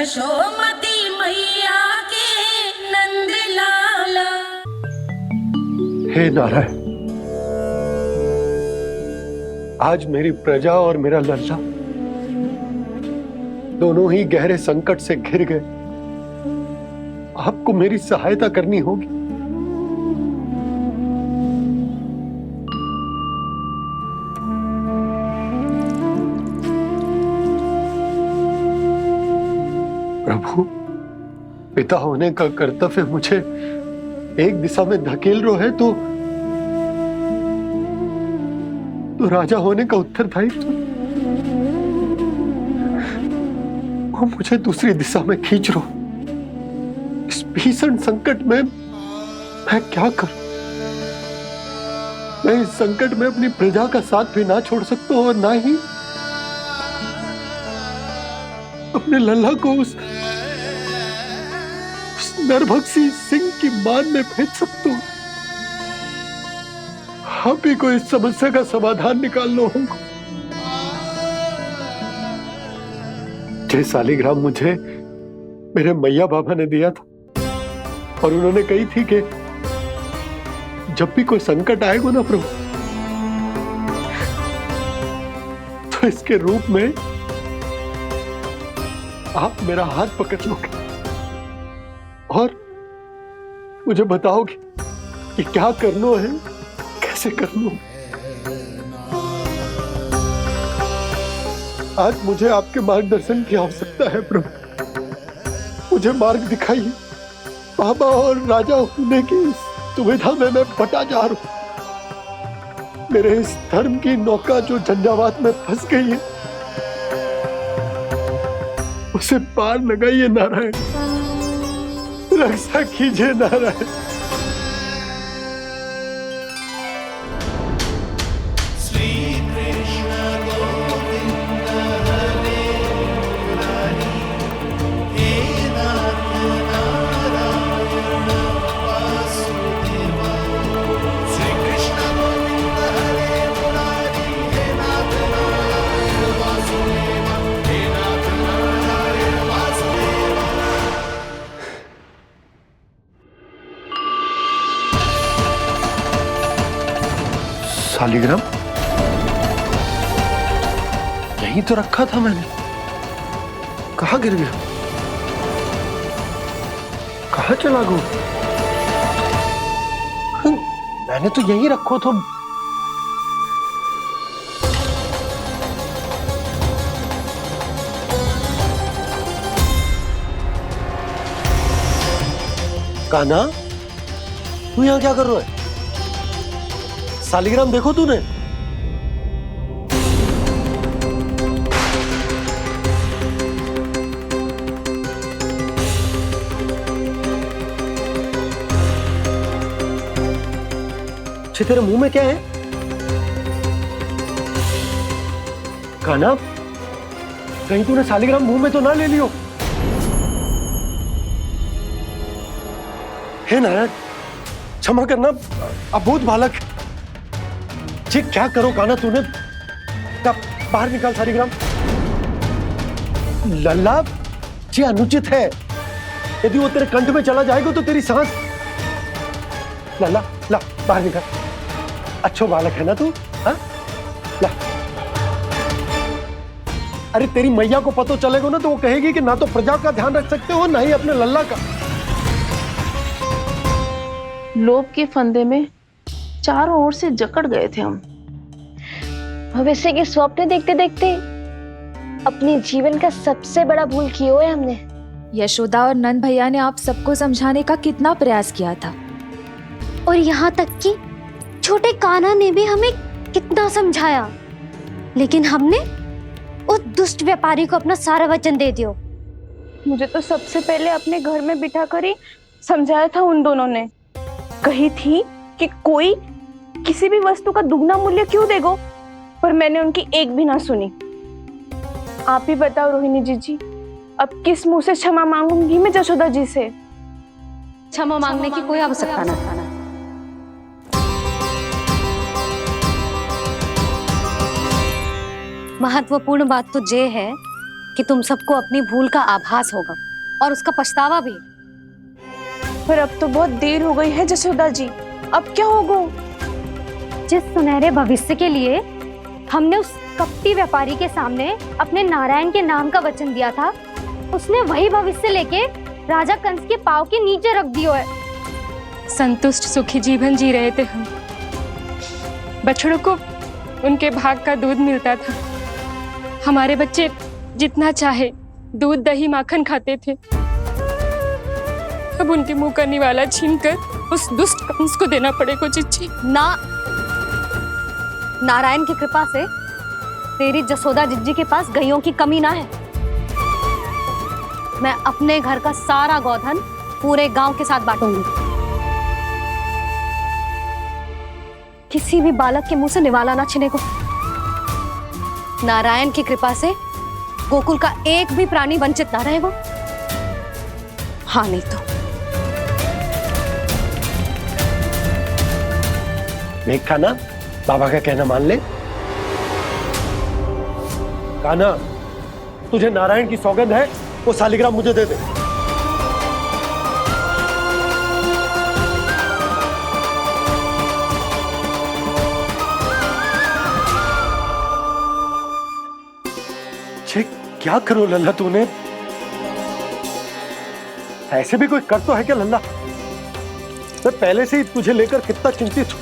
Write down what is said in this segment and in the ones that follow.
यशोमती मैया के नंद लाला। हे नारायण, आज मेरी प्रजा और मेरा लल्ला दोनों ही गहरे संकट से घिर गए। आपको मेरी सहायता करनी होगी। प्रभु, पिता होने का कर्तव्य मुझे एक दिशा में धकेल रहे है तो राजा होने का उत्तरदायित्व वो मुझे दूसरी दिशा में खींच रो। इस भीषण संकट में मैं क्या करूं? मैं इस संकट में अपनी प्रजा का साथ भी ना छोड़ सकता हूं और ना ही अपने लल्ला को उस नरभक्षी सिंह की मान में भेज सकता हूं। आप ही को इस समस्या का समाधान निकालना होगा। जय शालिग्राम मुझे मेरे मैया बाबा ने दिया था और उन्होंने कही थी कि जब भी कोई संकट आएगा ना प्रभु, तो इसके रूप में आप मेरा हाथ पकड़ लोगे और मुझे बताओगे कि क्या करना है, कैसे करना है। आज मुझे आपके मार्गदर्शन की आवश्यकता है प्रभु। मुझे मार्ग दिखाइए। बाबा और राजा होने की सुविधा में मैं बटा जा रहा हूं। मेरे इस धर्म की नौका जो झंझावात में फंस गई है, उसे पार लगाइए नारायण। रक्षा कीजिए नारायण। शालिग्राम यहीं तो रखा था मैंने। कहाँ गिर गया? कहाँ चला गया? मैंने तो यहीं रखो था। कान्हा, तू यहाँ क्या कर रहा है? शालिग्राम देखो तूने? तेरे मुंह में क्या है? कान्हा, कहीं तूने शालिग्राम मुंह में तो ना ले लियो? हे नारायण, क्षमा करना, अबोध बालक। जी क्या करो कान्हा तूने? बाहर निकाल शालिग्राम। लल्ला, जी अनुचित है। यदि वो तेरे कंठ में चला जाएगा तो तेरी सांस। लल्ला, ला बाहर निकाल। अच्छो बालक है ना तू? हाँ, ला। अरे तेरी मैया को पता चलेगा ना तो वो कहेगी कि ना तो प्रजा का ध्यान रख सकते हो ना ही अपने लल्ला का। लोभ के फंदे में चारों ओर से जकड़ गए थे हम। भविष्य के स्वप्न देखते देखते अपने जीवन का सबसे बड़ा भूल किया है हमने। यशोदा और नंद भैया ने आप सबको समझाने का कितना प्रयास किया था, और यहाँ तक कि छोटे कान्हा ने भी हमें कितना समझाया, लेकिन हमने उस दुष्ट व्यापारी को अपना सारा वचन दे दिया। मुझे तो सबसे पहले अपने घर में बिठा कर ही समझाया था उन दोनों ने। कही थी कि कोई किसी भी वस्तु का दुगना मूल्य क्यों देगा, पर मैंने उनकी एक भी ना सुनी। आप ही बताओ रोहिणी जी, अब किस मुंह से क्षमा मांगूंगी मैं जशोदा जी से? क्षमा मांगने की कोई आवश्यकता ना था। महत्वपूर्ण बात तो ये है कि तुम सबको अपनी भूल का आभास होगा और उसका पछतावा भी। पर अब तो बहुत देर हो गई है जसोदा जी, अब क्या होगा? जिस सुनहरे भविष्य के लिए हमने उस कपटी व्यापारी के सामने अपने नारायण के नाम का वचन दिया था, उसने वही भविष्य लेके राजा कंस के पांव के नीचे रख दियो है। संतुष्ट सुखी जीवन जी रहे थे हम। बछड़ों को उनके भाग का दूध मिलता था। हमारे बच्चे जितना चाहे दूध दही माखन खाते थे। अब उनके मुंह का निवाला छीनकर उस दुष्ट कंस को देना पड़ेगा चिच्ची। ना, नारायण की कृपा से तेरी जसोदा जिज्जी के पास गैयों की कमी ना है। मैं अपने घर का सारा गोधन पूरे गांव के साथ बांटूंगी। किसी भी बालक के मुंह से निवाला ना छिने को। नारायण की कृपा से गोकुल का एक भी प्राणी वंचित ना रहेगा। हाँ नहीं तो देख कान्हा, बाबा का कहना मान ले। कान्हा, तुझे नारायण की सौगंध है, वो शालिग्राम मुझे दे दे। क्या करो लल्ला तूने? ऐसे भी कोई कर तो है क्या लल्ला? मैं पहले से ही तुझे लेकर कितना चिंतित हूं।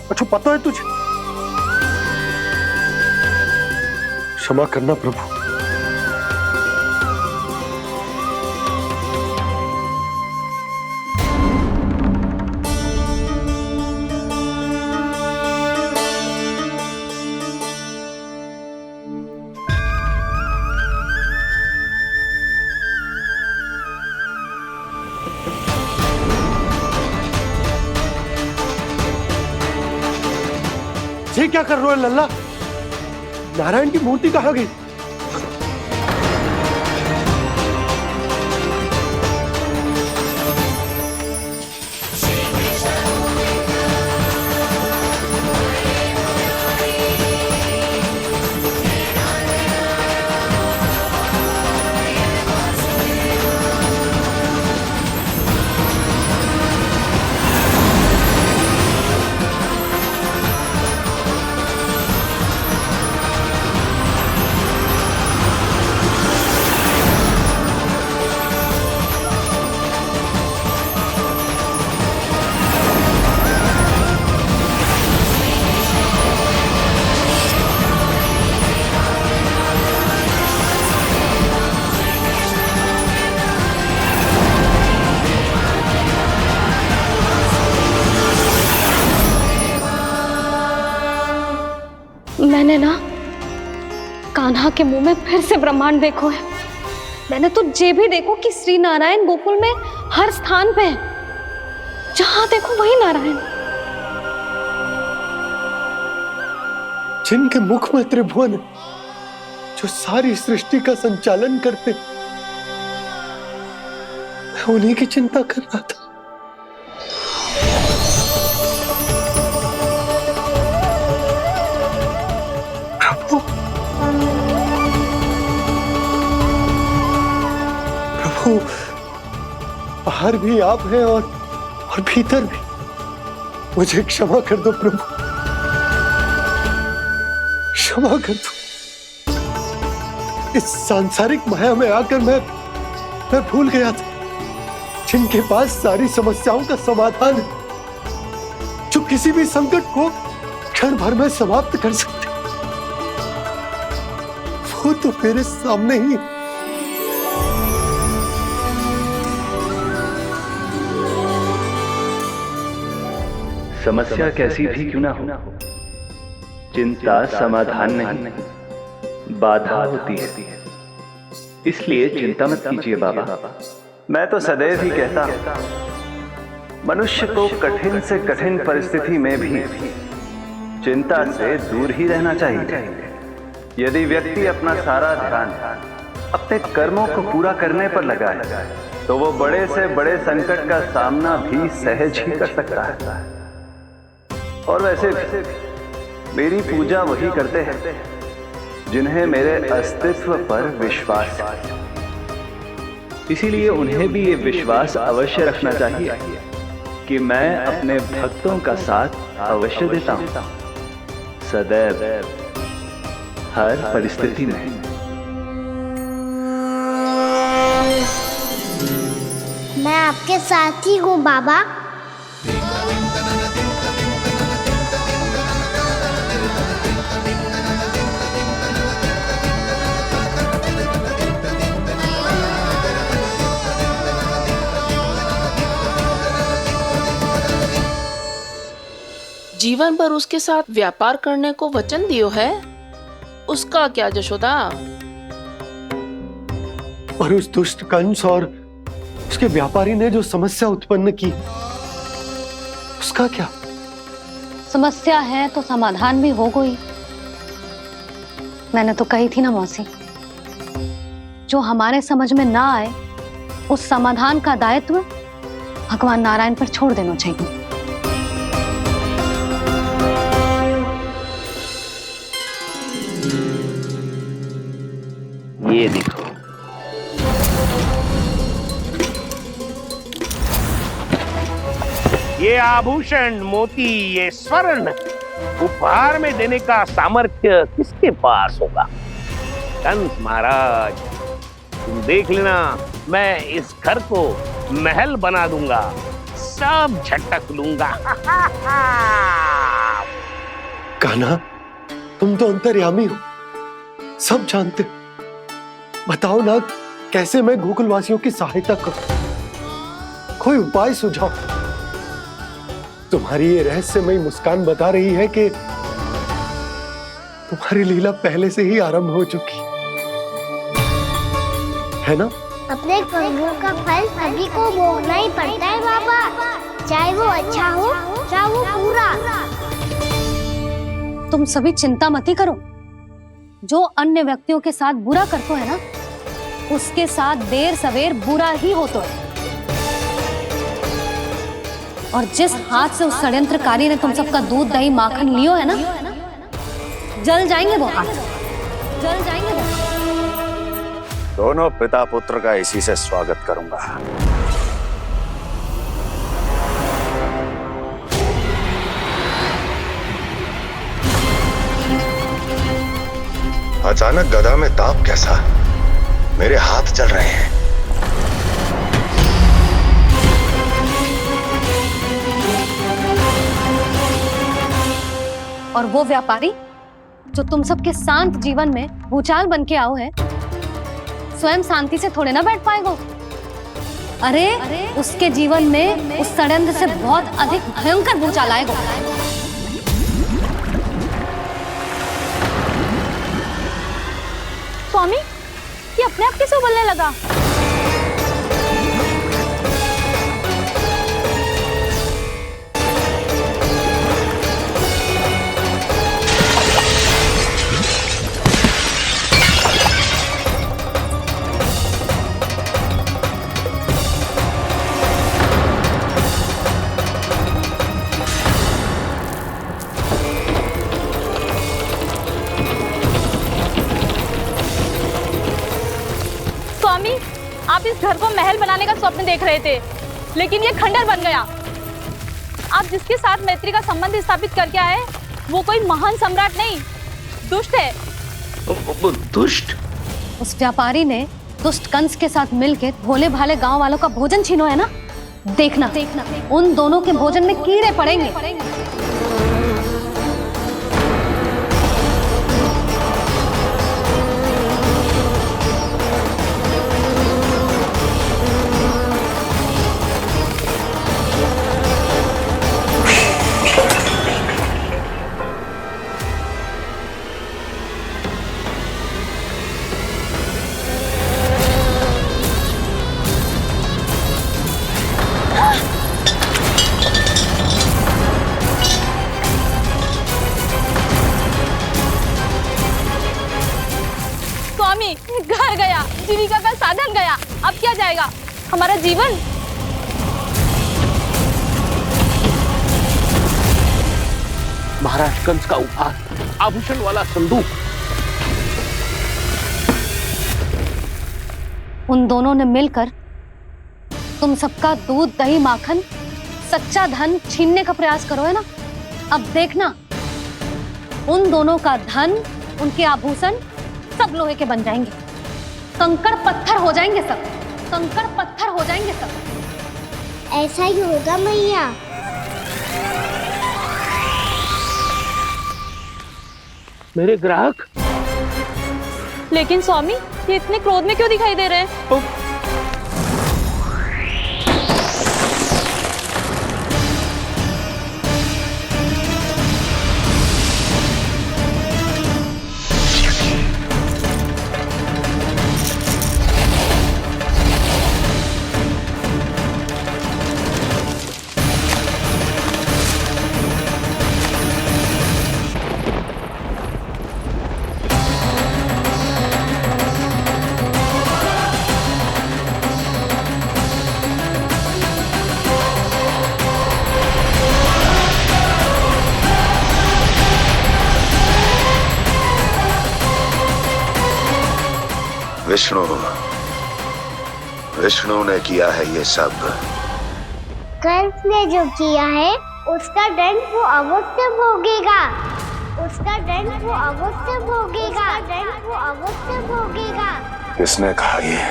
अच्छा पता है तुझे? क्षमा करना प्रभु। ये क्या कर रहे हो लल्ला? नारायण की मूर्ति कहाँ गई? मैंने ना कान्हा के मुंह में फिर से ब्रह्मांड देखो है। मैंने तो ये भी देखो कि श्री नारायण गोकुल में हर स्थान पे है। जहां देखो वही नारायण। जिनके मुख में त्रिभुवन, जो सारी सृष्टि का संचालन करते, मैं उन्हीं की चिंता कर रहा था। प्रभु, बाहर भी आप हैं और भीतर भी। मुझे क्षमा कर दो प्रभु, क्षमा कर दो। इस सांसारिक माया में आकर मैं भूल गया था जिनके पास सारी समस्याओं का समाधान है, जो किसी भी संकट को क्षण भर में समाप्त कर सकते, वो तो मेरे सामने ही है। समस्या कैसी भी क्यों ना हो, चिंता समाधान नहीं, बाधा होती है। इसलिए चिंता मत कीजिए बाबा। मैं तो सदैव ही कहता हूं, मनुष्य को कठिन से कठिन परिस्थिति में भी चिंता से दूर ही रहना चाहिए। यदि व्यक्ति अपना सारा ध्यान अपने कर्मों को पूरा करने पर लगाए, तो वो बड़े से बड़े संकट का सामना भी सहज ही कर सकता है। और वैसे भी मेरी पूजा वही करते हैं जिन्हें मेरे अस्तित्व पर विश्वास है। इसीलिए उन्हें भी ये विश्वास अवश्य रखना चाहिए कि मैं अपने भक्तों का साथ अवश्य देता हूं, सदैव, हर परिस्थिति में। मैं आपके साथ ही हूँ बाबा। जीवन भर उसके साथ व्यापार करने को वचन दियो है, उसका क्या यशोदा? और उस दुष्ट कंस और उसके व्यापारी ने जो समस्या उत्पन्न की, उसका क्या? समस्या है तो समाधान भी हो गई। मैंने तो कही थी ना मौसी, जो हमारे समझ में ना आए उस समाधान का दायित्व भगवान नारायण पर छोड़ देना चाहिए। ये देखो, ये आभूषण, मोती, ये स्वर्ण उपहार में देने का सामर्थ्य किसके पास होगा? कंस महाराज, तुम देख लेना, मैं इस घर को महल बना दूंगा, सब झटक लूंगा। कान्हा, तुम तो अंतर्यामी हो, सब जानते हो। बताओ ना, कैसे मैं गोकुलवासियों की सहायता करूं? कोई उपाय सुझाओ। तुम्हारी ये रहस्यमयी मुस्कान बता रही है कि तुम्हारी लीला पहले से ही आरंभ हो चुकी है ना? अपने कर्मों का फल सभी को भोगना ही पड़ता है बाबा, चाहे वो अच्छा हो चाहे वो बुरा। तुम सभी चिंता मत करो। जो अन्य व्यक्तियों के साथ बुरा करते है ना, उसके साथ देर सवेर बुरा ही होता है। और जिस हाथ से उस षड्यंत्रकारी ने तुम सबका दूध दही माखन लियो है ना, जल जाएंगे वो हाथ, जल जाएंगे वो। दोनों पिता पुत्र का इसी से स्वागत करूंगा। अचानक गदा में ताप कैसा? मेरे हाथ चल रहे हैं। और वो व्यापारी जो तुम सबके शांत जीवन में भूचाल बन के आओ है, स्वयं शांति से थोड़े ना बैठ पाएगा। अरे उसके जीवन में उस षड्यंत्र से बहुत अधिक भयंकर भूचाल आएगा। स्वामी, ये अपने आप कैसे उबलने लगा? स्वामी, आप इस घर को महल बनाने का स्वप्न देख रहे थे, लेकिन ये खंडर बन गया। आप जिसके साथ मैत्री का संबंध स्थापित करके आए, वो कोई महान सम्राट नहीं, दुष्ट है। दुष्ट? उस व्यापारी ने दुष्ट कंस के साथ मिलकर भोले भाले गांव वालों का भोजन छीनो है ना, देखना उन दोनों के भोजन में कीड़े पड़ेंगे। स्वामी, घर गया, जीविका का साधन गया, अब क्या जाएगा हमारा जीवन? महाराज कंस का उपहार, आभूषण वाला संदूक, उन दोनों ने मिलकर तुम सबका दूध दही माखन सच्चा धन छीनने का प्रयास करो, है ना? अब देखना, उन दोनों का धन, उनके आभूषण सब लोहे के बन जाएंगे, कंकड़ पत्थर हो जाएंगे सब, कंकड़ पत्थर हो जाएंगे सब। ऐसा ही होगा मैया। मेरे ग्राहक। लेकिन स्वामी, ये इतने क्रोध में क्यों दिखाई दे रहे हैं? विष्णु, विष्णु ने किया है ये सब। कंस ने जो किया है उसका दंड वो अवश्य भोगेगा, उसका दंड वो अवश्य भोगेगा, दंड वो अवश्य भोगेगा। किसने कहा ये?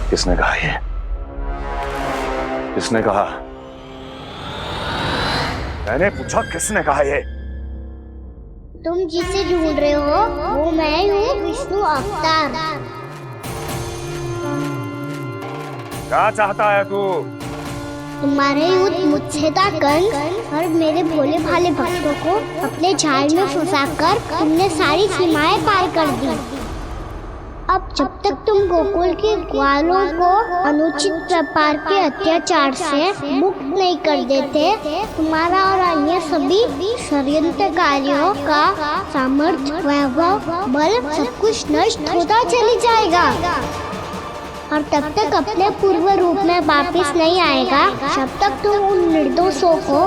किसने कहा ये? किसने कहा? मैंने पूछा किसने कहा ये? तुम जिसे ढूंढ रहे हो वो मैं हूँ, विष्णु अवतार। क्या चाहता है तू? तुम्हारे युद्ध मुझसे था कंस, और मेरे भोले भाले भक्तों को अपने जाल में फंसाकर तुमने सारी सीमाएं पार कर दी। अब जब तक तुम गोकुल के ग्वालों को अनुचित प्रकार के अत्याचार से मुक्त नहीं कर देते, तुम्हारा और अन्य सभी षड्यंत्रकारियों का सामर्थ्य, वैभव, बल सब कुछ नष्ट होता चली जाएगा, और तब तक अपने पूर्व रूप में वापस नहीं आएगा जब तक तुम उन निर्दोषों को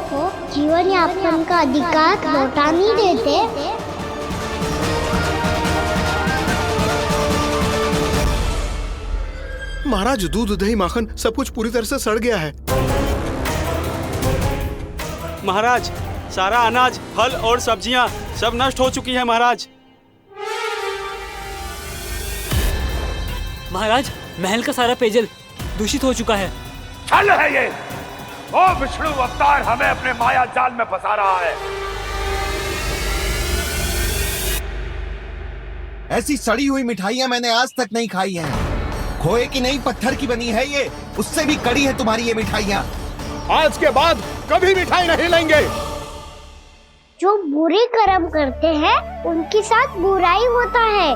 जीवन यापन का अधिकार लौटा नहीं देते। महाराज, दूध दही माखन सब कुछ पूरी तरह से सड़ गया है। महाराज, सारा अनाज, फल और सब्जियां सब नष्ट हो चुकी हैं महाराज। महाराज, महल का सारा पेयजल दूषित हो चुका है। छल है ये। ओ विष्णु अवतार हमें अपने माया जाल में फंसा रहा है। ऐसी सड़ी हुई मिठाइयां मैंने आज तक नहीं खाई हैं। खोए की नहीं, पत्थर की बनी है ये, उससे भी कड़ी है तुम्हारी ये मिठाइयां। आज के बाद कभी मिठाई नहीं लेंगे। जो बुरे कर्म करते हैं उनके साथ बुराई होता है,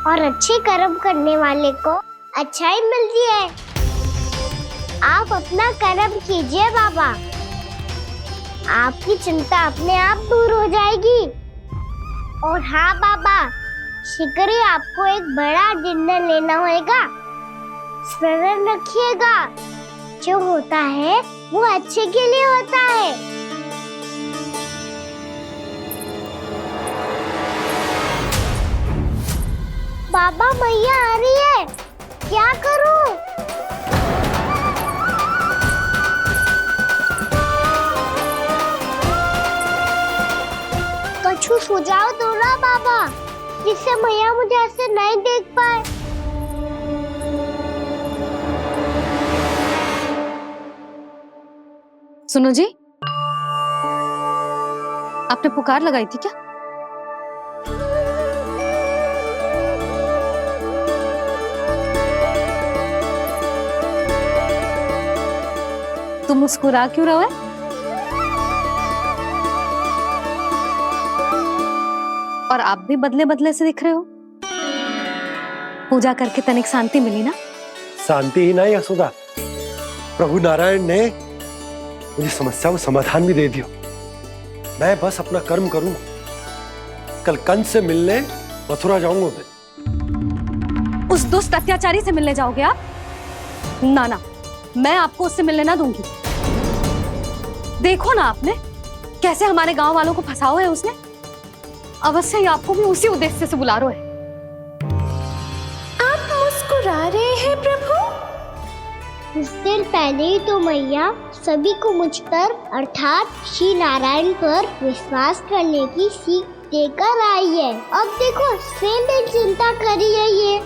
और अच्छे कर्म करने वाले को अच्छाई मिलती है। आप अपना कर्म कीजिए बाबा, आपकी चिंता अपने आप दूर हो जाएगी। और हाँ बाबा, शीघ्र ही आपको एक बड़ा निर्णय लेना होगा। स्मरण रखिएगा, जो होता है वो अच्छे के लिए होता है। बाबा, मैया आ रही है, क्या करूं? कुछ सुझाव दो ना बाबा, जिससे मैया मुझे ऐसे नहीं देख पाए। सुनो जी, आपने पुकार लगाई थी क्या? तुम मुस्कुरा क्यों रहे हो? और आप भी बदले बदले से दिख रहे हो। पूजा करके तनिक शांति मिली ना? शांति ही नहीं यशोदा, प्रभु नारायण ने मुझे समस्या को समाधान भी दे दिया। मैं बस अपना कर्म करूं। कल कंस से मिलने मथुरा जाऊंगा मैं। उस दुष्ट अत्याचारी से मिलने जाओगे आप? ना ना, मैं आपको उससे मिलने ना दूंगी। देखो ना आपने कैसे हमारे गांव वालों को फंसाओ है उसने। अवश्य ही आपको भी उसी उद्देश्य से बुला रहे हैं। आप मुस्कुरा रहे हैं प्रभु? कुछ देर पहले ही तो मैया सभी को मुझ पर अर्थात श्री नारायण पर विश्वास करने की सीख देकर आई है। अब देखो स्वयं भी चिंता करी है ये।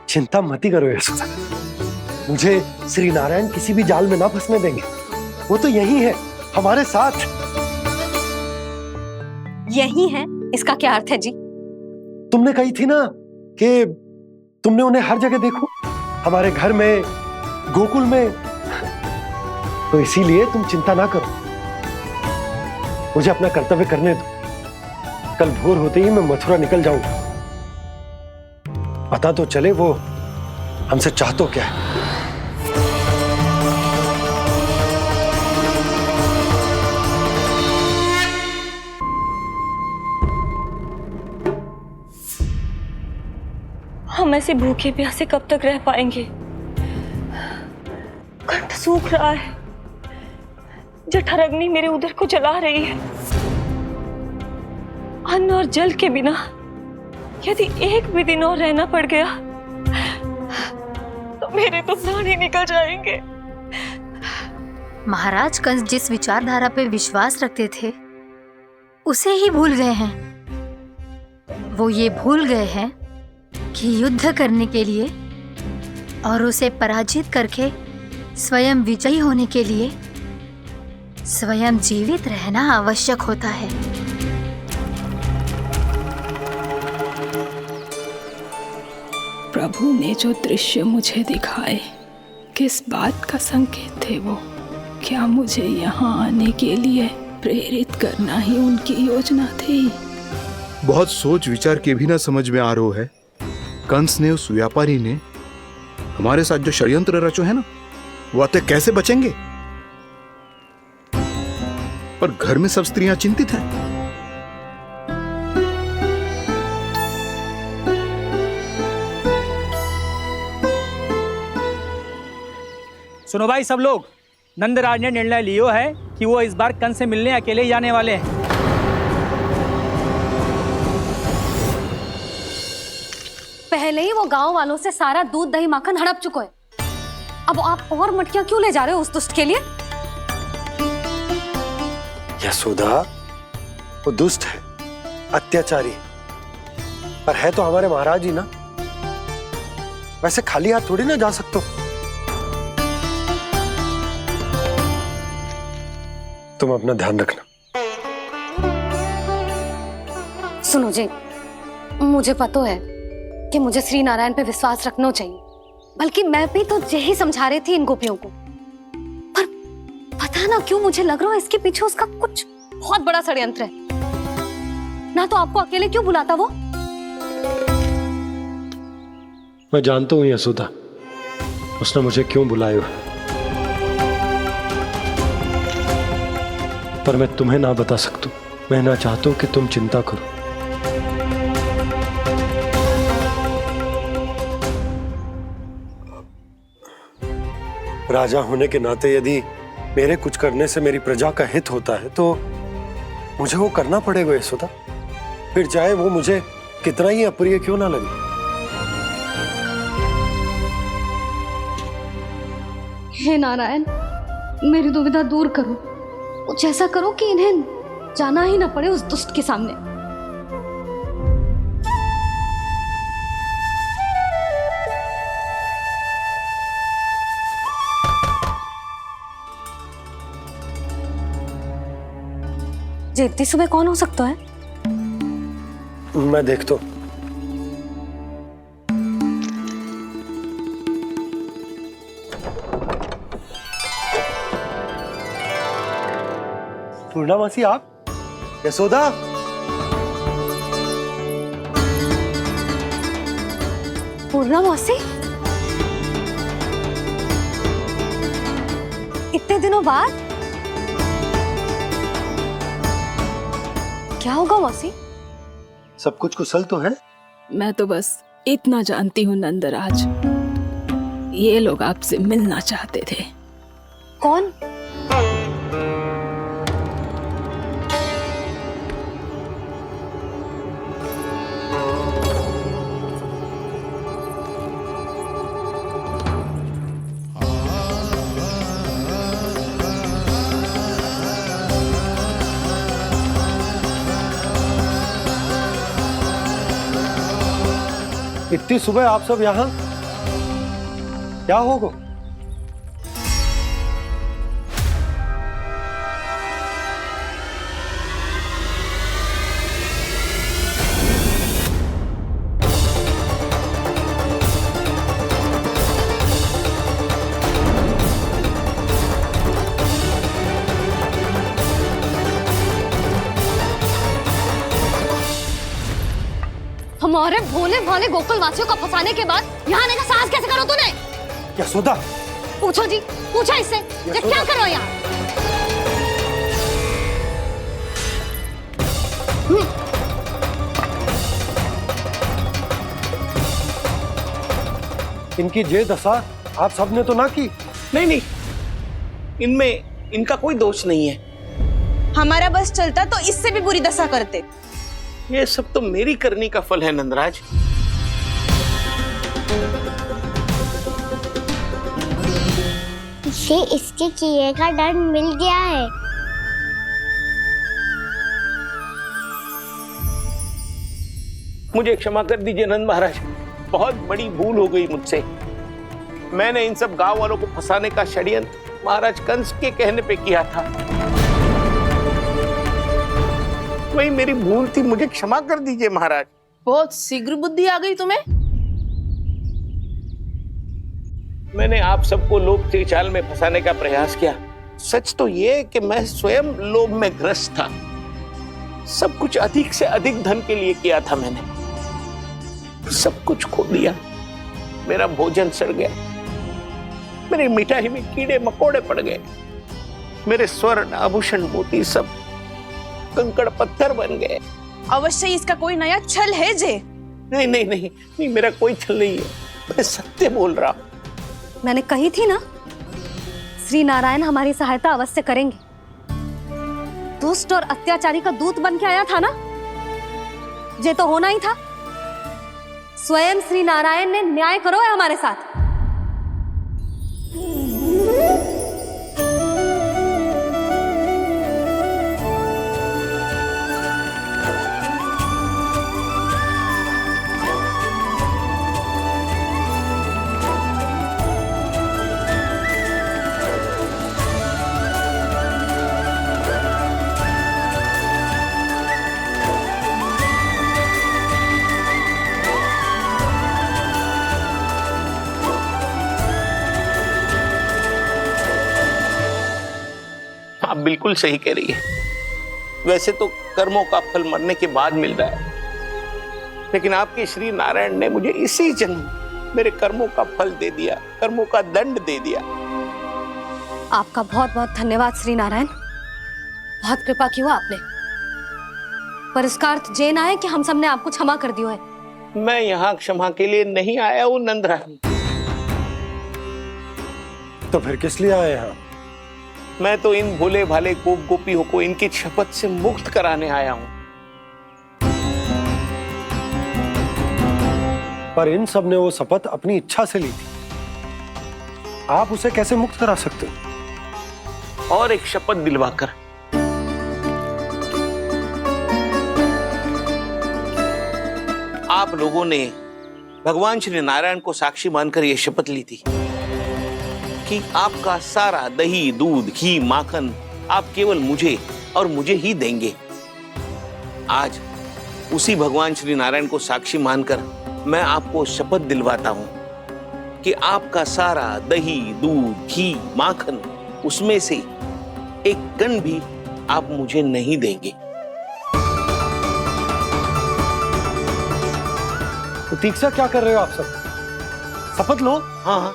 चिंता मत ही करो यशोदा, मुझे श्री नारायण किसी भी जाल में ना फंसने देंगे। वो तो यही है हमारे साथ। यही है, इसका क्या अर्थ है जी? तुमने कही थी ना कि तुमने उन्हें हर जगह देखो, हमारे घर में, गोकुल में, तो इसीलिए तुम चिंता ना करो, मुझे अपना कर्तव्य करने दो। कल भोर होते ही मैं मथुरा निकल जाऊंगा। पता तो चले वो हमसे चाहतो क्या है। हम ऐसे भूखे प्यासे कब तक रह पाएंगे? कंठ सूख रहा है, जठराग्नि मेरे उदर को जला रही है। अन्न और जल के बिना यदि एक भी दिन और रहना पड़ गया तो मेरे तो प्राण ही निकल जाएंगे। महाराज कंस जिस विचारधारा पे विश्वास रखते थे उसे ही भूल गए हैं। वो ये भूल गए हैं कि युद्ध करने के लिए और उसे पराजित करके स्वयं विजयी होने के लिए स्वयं जीवित रहना आवश्यक होता है। प्रभु ने जो दृश्य मुझे दिखाए, किस बात का संकेत थे वो? क्या मुझे यहाँ आने के लिए प्रेरित करना ही उनकी योजना थी? बहुत सोच विचार के भी ना समझ में आ रहा है। कंस ने, उस व्यापारी ने हमारे साथ जो षड्यंत्र रचो है ना, वो आते कैसे बचेंगे? पर घर में सब स्त्रियां चिंतित हैं। सुनो भाई सब लोग, नंदराज ने निर्णय लियो है कि वो इस बार कंस से मिलने अकेले ही जाने वाले हैं। पहले ही वो गांव वालों से सारा दूध दही माखन हड़प चुके हैं। अब आप और मटकियां क्यों ले जा रहे हो उस दुष्ट के लिए? यशोदा, वो दुष्ट है, अत्याचारी, पर है तो हमारे महाराज ही ना। वैसे खाली हाथ थोड़ी ना जा सकते। तुम अपना ध्यान रखना। सुनो जी, मुझे पता है कि मुझे श्री नारायण पे विश्वास रखना चाहिए, बल्कि मैं भी तो यही समझा रही थी इन गोपियों को। पर पता ना क्यों मुझे लग रहा है इसके पीछे उसका कुछ बहुत बड़ा षड्यंत्र है। ना तो आपको अकेले क्यों बुलाता वो? मैं जानता हूं यशोदा, उसने मुझे क्यों बुलाया है, पर मैं तुम्हें ना बता सकता। मैं ना चाहता हूं कि तुम चिंता करो। राजा होने के नाते यदि मेरे कुछ करने से मेरी प्रजा का हित होता है तो मुझे वो करना पड़ेगा यशोदा, फिर चाहे वो मुझे कितना ही अप्रिय क्यों ना लगे। हे नारायण, मेरी दुविधा दूर करो। कुछ ऐसा करो कि इन्हें जाना ही ना पड़े उस दुष्ट के सामने। जी इतनी सुबह कौन हो सकता है? मैं देखता हूं। पूर्णामासी, आप? यशोदा, पूर्णामासी, इतने दिनों बाद? क्या होगा मौसी? सब कुछ कुशल तो है? मैं तो बस इतना जानती हूँ नंदराज, ये लोग आपसे मिलना चाहते थे। कौन? इतनी सुबह आप सब यहाँ? क्या होगा? हमारे भोले भाले गोकुल वासियों को फंसाने के बाद यहाँ आने का साहस कैसे करो तूने? यशोदा, पूछो जी, पूछो इससे कि क्या करो यहाँ? इनकी ये दशा आप सबने तो ना की? नहीं नहीं, इनमें इनका कोई दोष नहीं है। हमारा बस चलता तो इससे भी बुरी दशा करते। ये सब तो मेरी करनी का फल है नंदराज। इसे इसके किए का दंड मिल गया है। मुझे क्षमा कर दीजिए नंद महाराज, बहुत बड़ी भूल हो गई मुझसे। मैंने इन सब गांव वालों को फंसाने का षड्यंत्र महाराज कंस के कहने पे किया था। वही मेरी भूल थी, मुझे क्षमा कर दीजिए महाराज। बहुत शीघ्र बुद्धि आ गई तुम्हें। मैंने आप सबको लोभ के चाल में फंसाने का प्रयास किया। सच तो ये कि मैं स्वयं लोभ में ग्रस्त था। सब कुछ अधिक से अधिक धन के लिए किया था मैंने। सब कुछ खो दिया। मेरा भोजन सड़ गया, मेरी मिठाई में कीड़े मकोड़े पड़ गए, मेरे स्वर्ण आभूषण मोती सब कंकड़ पत्थर बन गए। अवश्य इसका कोई नया छल है जे। नहीं नहीं नहीं नहीं, मेरा कोई छल नहीं है, मैं सत्य बोल रहा हूं। मैंने कही थी ना, श्री नारायण हमारी सहायता अवश्य करेंगे। दुष्ट और अत्याचारी का दूत बन के आया था ना, ये तो होना ही था। स्वयं श्री नारायण ने न्याय करो है हमारे साथ। आप बिल्कुल सही कह रही है। वैसे तो कर्मों का फल मरने के बाद मिल रहा है, लेकिन आपके श्री नारायण ने मुझे इसी जन्म मेरे कर्मों का फल दे दिया, कर्मों का दंड दे दिया। आपका बहुत बहुत धन्यवाद श्री नारायण, बहुत कृपा की हो आपने। पर इसका अर्थ ये ना है कि हम सबने आपको क्षमा कर दिया है। मैं यहाँ क्षमा के लिए नहीं आया हूँ नंदरानी। तो फिर किस लिए आए हैं? मैं तो इन भोले भाले गोप गोपियों को इनकी शपथ से मुक्त कराने आया हूं। पर इन सब ने वो शपथ अपनी इच्छा से ली थी, आप उसे कैसे मुक्त करा सकते? और एक शपथ दिलवाकर। आप लोगों ने भगवान श्री नारायण को साक्षी मानकर यह शपथ ली थी कि आपका सारा दही, दूध, घी, माखन आप केवल मुझे और मुझे ही देंगे। आज उसी भगवान श्री नारायण को साक्षी मानकर मैं आपको शपथ दिलवाता हूं कि आपका सारा दही, दूध, घी, माखन उसमें से एक कण भी आप मुझे नहीं देंगे। प्रतीक्षा क्या कर रहे हो आप सब? शपथ लो। हाँ हाँ,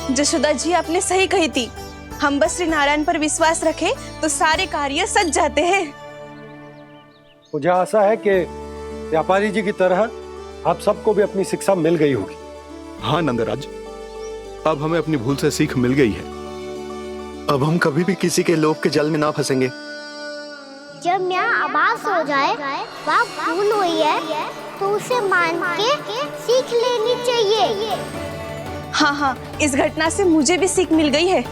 जशोदा जी आपने सही कही थी। हम बस श्री नारायण पर विश्वास रखें तो सारे कार्य सज जाते हैं। मुझे आशा है कि व्यापारी जी की तरह आप सबको भी अपनी शिक्षा मिल गई होगी। हाँ नंदराज, अब हमें अपनी भूल से सीख मिल गई है। अब हम कभी भी किसी के लोभ के जल में ना फंसेंगे। जब यहाँ आभास हो जाए वह भूल हुई है तो उसे मान के सीख लेनी चाहिए। हाँ हाँ, इस घटना से मुझे भी सीख मिल गई है।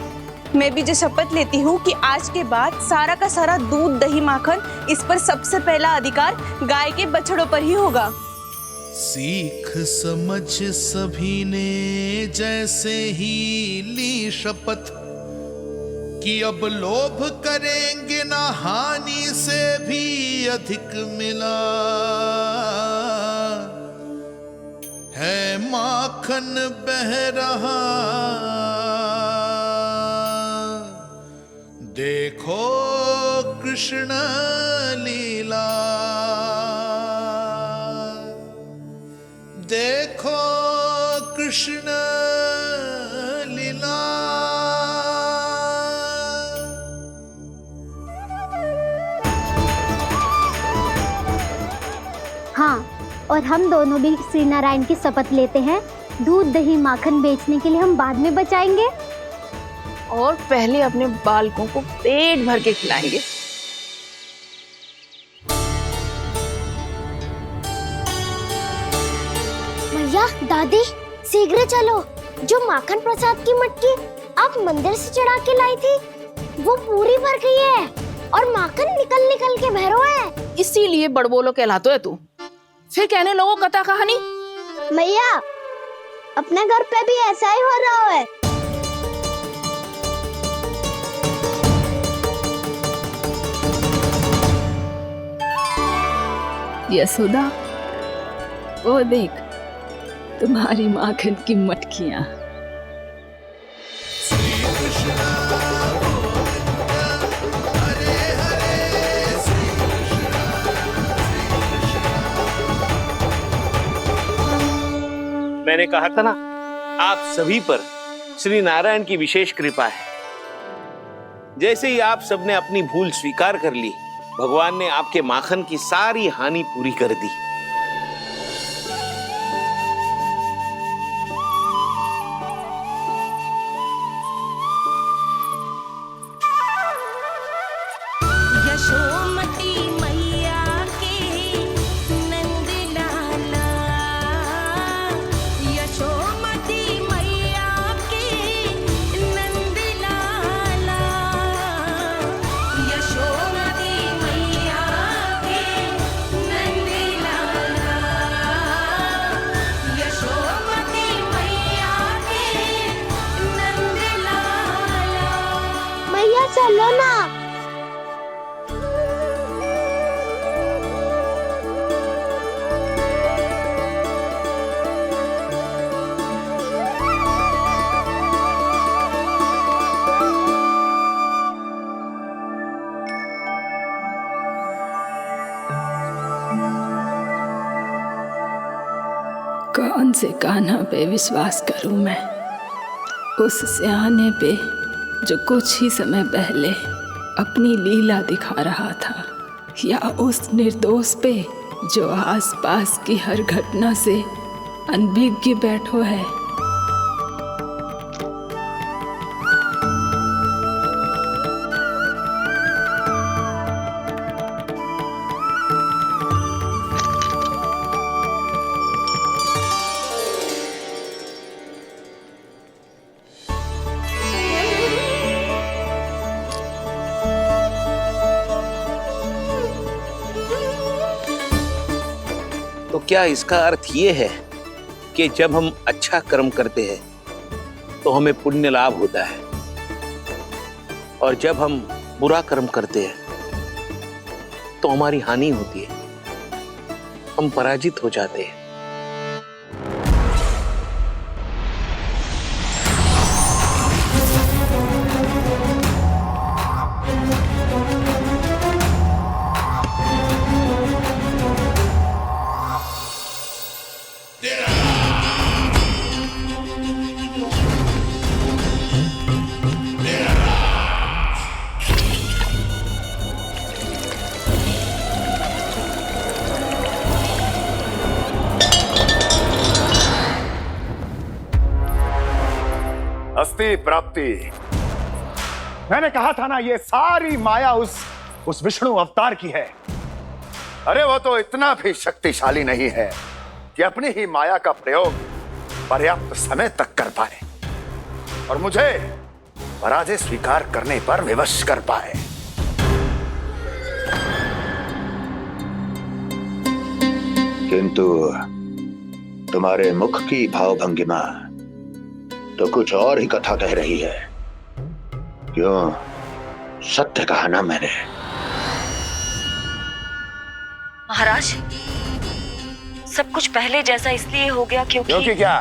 मैं भी जो शपथ लेती हूँ कि आज के बाद सारा का सारा दूध दही माखन इस पर सबसे पहला अधिकार गाय के बछड़ों पर ही होगा। सीख समझ सभी ने जैसे ही ली शपथ कि अब लोभ करेंगे ना हानि से भी अधिक मिला है माखन बह रहा देखो कृष्ण लीला देखो कृष्ण लीला। हाँ, और हम दोनों भी श्री नारायण की शपथ लेते हैं, दूध दही माखन बेचने के लिए हम बाद में बचाएंगे और पहले अपने बालकों को पेट भर के खिलाएंगे। भैया दादी शीघ्र चलो, जो माखन प्रसाद की मटकी आप मंदिर से चढ़ा के लाई थी वो पूरी भर गई है और माखन निकल निकल के भरो है। इसीलिए बड़बोलो कहलाते है तू। फिर कहने लोगों कथा कहानी। भैया अपने घर पे भी ऐसा ही हो रहा है। यशोदा, वो देख तुम्हारी माखन की मटकियां। मैंने कहा था ना, आप सभी पर श्री नारायण की विशेष कृपा है। जैसे ही आप सबने अपनी भूल स्वीकार कर ली, भगवान ने आपके माखन की सारी हानि पूरी कर दी। यशोमती मैया के नंद लाला, यशोमती मैया के नंद लाला, यशोमती मैया के नंद लाला, यशोमती मैया के नंद लाला। मैया चलो ना। कौन से कान्हा पे विश्वास करूं मैं, उस सियाने पे जो कुछ ही समय पहले अपनी लीला दिखा रहा था, या उस निर्दोष पे जो आसपास की हर घटना से अनभिज्ञ बैठो है। तो क्या इसका अर्थ ये है कि जब हम अच्छा कर्म करते हैं तो हमें पुण्य लाभ होता है, और जब हम बुरा कर्म करते हैं तो हमारी हानि होती है, हम पराजित हो जाते हैं। अस्ति प्राप्ति। मैंने कहा था ना, ये सारी माया उस विष्णु अवतार की है। अरे वो तो इतना भी शक्तिशाली नहीं है कि अपनी ही माया का प्रयोग पर्याप्त समय तक कर पाए। और मुझे पराजय स्वीकार करने पर विवश कर पाए। किंतु तुम्हारे मुख की भावभंगिमा तो कुछ और ही कथा कह रही है। क्यों? सत्य कहा ना मैंने। महाराज, सब कुछ पहले जैसा इसलिए हो गया क्योंकि क्या?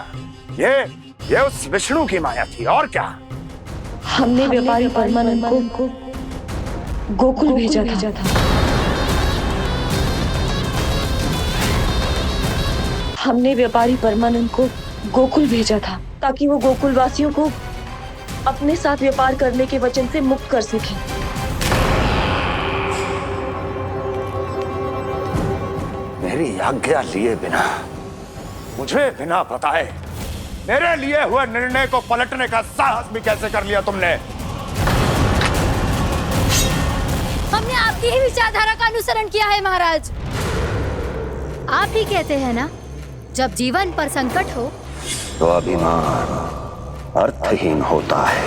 ये उस विष्णु की माया थी, और क्या? हमने व्यापारी परमानंद को गोकुल भेजा था। हमने व्यापारी परमानंद को गोकुल भेजा था ताकि वो गोकुल वासियों को अपने साथ व्यापार करने के वचन से मुक्त कर सके। मेरी आज्ञा लिए बिना, मुझे बिना बताए मेरे लिए हुए निर्णय को पलटने का साहस भी कैसे कर लिया तुमने? हमने आपकी ही विचारधारा का अनुसरण किया है महाराज। आप ही कहते हैं ना, जब जीवन पर संकट हो तो अभिमान अर्थहीन होता है,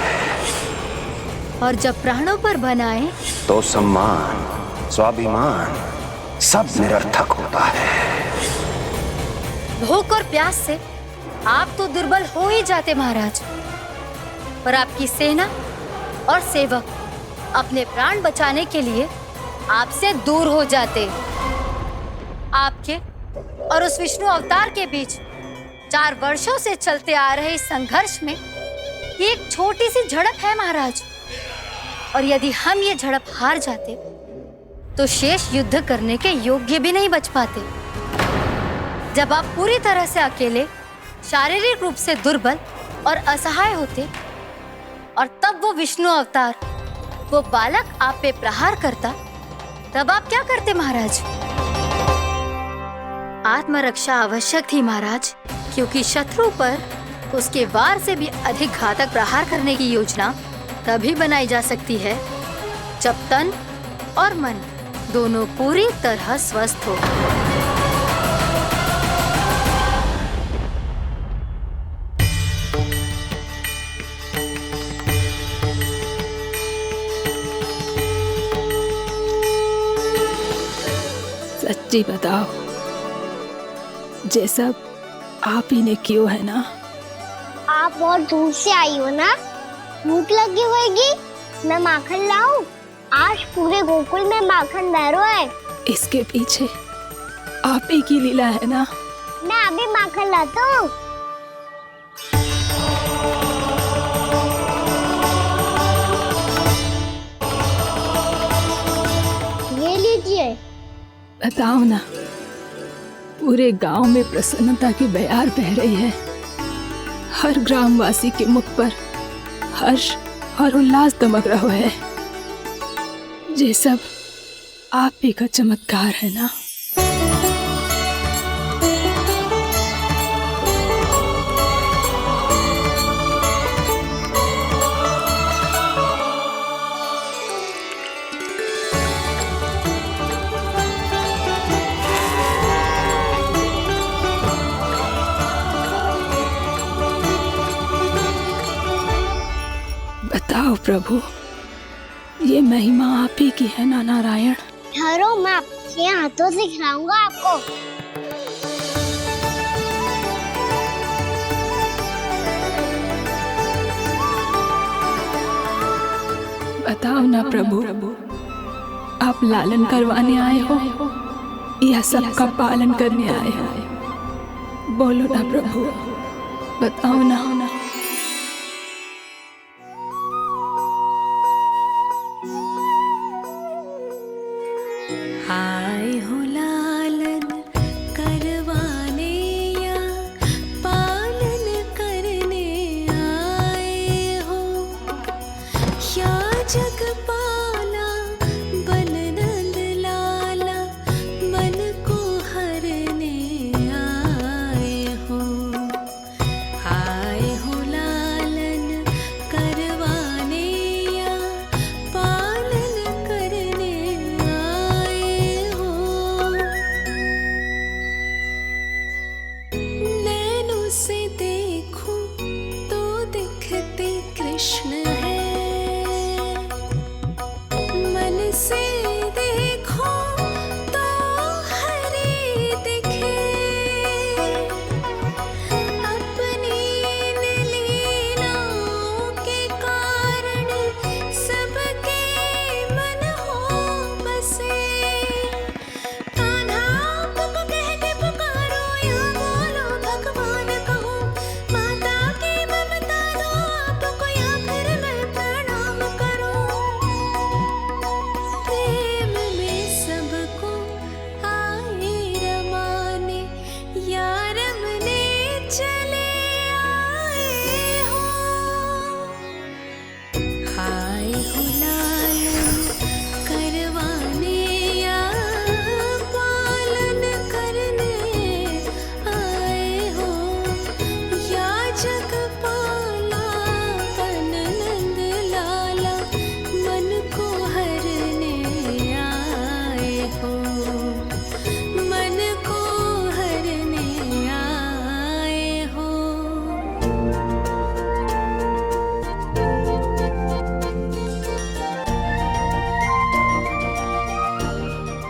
और जब प्राणों पर बनाए तो सम्मान स्वाभिमान सब निरर्थक होता है। भूख और प्यास से आप तो दुर्बल हो ही जाते महाराज, पर आपकी सेना और सेवक अपने प्राण बचाने के लिए आपसे दूर हो जाते। आपके और उस विष्णु अवतार के बीच 4 वर्षों से चलते आ रहे इस संघर्ष में ये एक छोटी सी झड़प है महाराज, और यदि हम ये झड़प हार जाते तो शेष युद्ध करने के योग्य भी नहीं बच पाते। जब आप पूरी तरह से अकेले, शारीरिक रूप से दुर्बल और असहाय होते, और तब वो विष्णु अवतार, वो बालक आप पे प्रहार करता, तब आप क्या करते महाराज? आत्मरक्षा आवश्यक थी महाराज, क्योंकि शत्रु पर उसके वार से भी अधिक घातक प्रहार करने की योजना तभी बनाई जा सकती है जब तन और मन दोनों पूरी तरह स्वस्थ हो। सच्ची बताओ, ये सब आप ही ने क्यों है ना? आप बहुत दूर से आई हो ना, भूख लगी होगी। मैं माखन लाऊं? आज पूरे गोकुल में माखन बह रहा है। इसके पीछे आप ही की लीला है ना? मैं अभी माखन लाता हूँ। ये लीजिए। बताओ ना, पूरे गांव में प्रसन्नता की बयार बह रही है। हर ग्रामवासी के मुख पर हर्ष और उल्लास दमक रहा है। ये सब आप ही का चमत्कार है ना? बताओ प्रभु, ये महिमा आप ही की है ना नारायण? ठहरो, मैं आपके हाथों से खिलाऊंगा आपको। बताओ ना प्रभु, आप लालन करवाने आए हो या सबका पालन करने आए हो? बोलो ना प्रभु, बताओ ना। आए हो लालन करवाने या पालन करने आए हो, या जगपाला बन नंद लाला मन को हरने आए हो। आए हो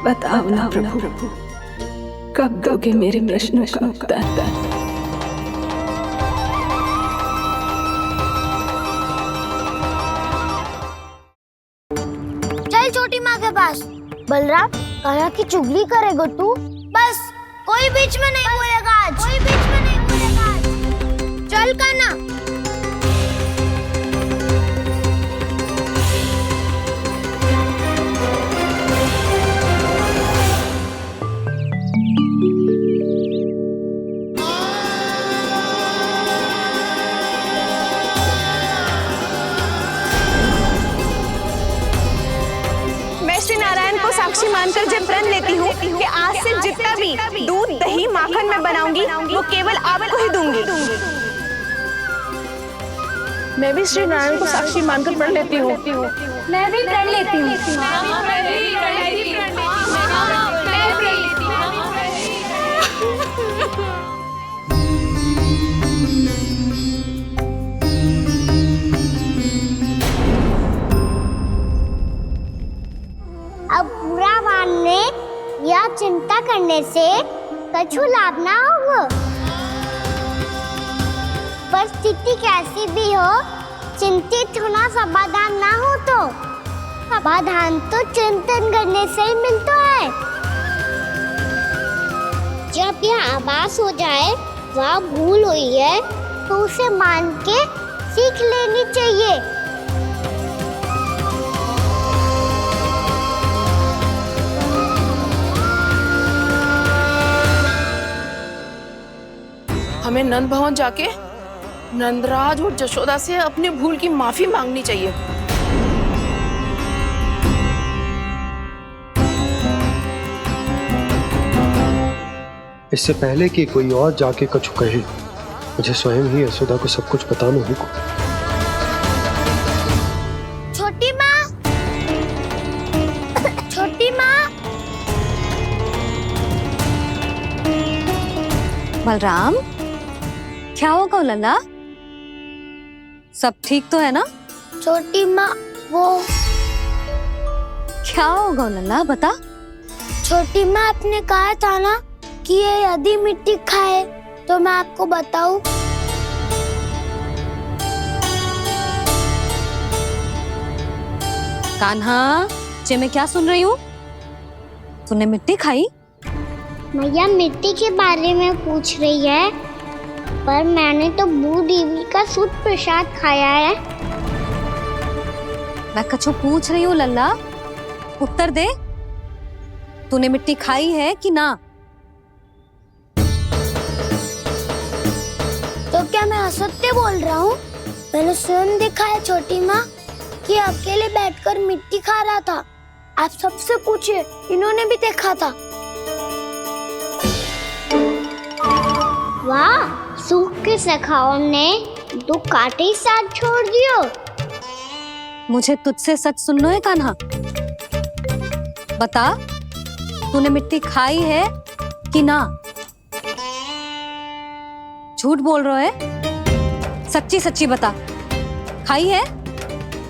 बताओ ना प्रभु, कब दोगे मेरे प्रश्नों का उत्तर? चल छोटी माँ के पास। बलराम, कान्हा की चुगली करेगा तू? बस, कोई बीच में नहीं बोलेगा आज। कोई बीच में नहीं बोलेगा आज। चल कान्हा। श्री नारायण को साक्षी मानकर जब प्रण लेती हूँ कि आज से जितना भी दूध, दही, माखन मैं बनाऊंगी वो केवल आपको ही दूंगी। मैं भी श्री नारायण को साक्षी मानकर प्रण लेती हूँ। मैं भी प्रण लेती हूँ। अब बुरा मानने या चिंता करने से कछु लाभ ना होगा। परिस्थिति कैसी भी हो, चिंतित होना समाधान ना हो तो समाधान तो चिंतन करने से ही मिलता है। जब यह आभास हो जाए वह भूल हुई है तो उसे मान के सीख लेनी चाहिए। हमें नंद भवन जाके नंदराज और जशोदा से अपनी भूल की माफी मांगनी चाहिए। इससे पहले कि कोई और जाके कछु कहे, मुझे स्वयं ही यशोदा को सब कुछ बताना होगा। छोटी माँ, छोटी माँ। बलराम, क्या होगा लल्ला? सब ठीक तो है ना? छोटी माँ, वो क्या होगा लल्ला, बता। छोटी माँ, आपने कहा था ना कि ये यदि मिट्टी खाए तो मैं आपको बताऊं। कान्हा, जे मैं क्या सुन रही हूँ? तूने मिट्टी खाई? मैया मिट्टी के बारे में पूछ रही है, पर मैंने तो भू देवी का शुद्ध प्रसाद खाया है। मैं कछु पूछ रही हूँ लल्ला, उत्तर दे। तूने मिट्टी खाई है कि ना? तो क्या मैं असत्य बोल रहा हूँ? मैंने स्वयं देखा है छोटी माँ कि अकेले बैठकर मिट्टी खा रहा था। आप सबसे पूछिए, इन्होंने भी देखा था। वाह, सूख के सखाओं ने दो कांटे ही साथ छोड़ दियो। मुझे तुझसे सच सुनना है कान्हा। बता, तूने मिट्टी खाई है कि ना? झूठ बोल रहा है, सच्ची सच्ची बता, खाई है?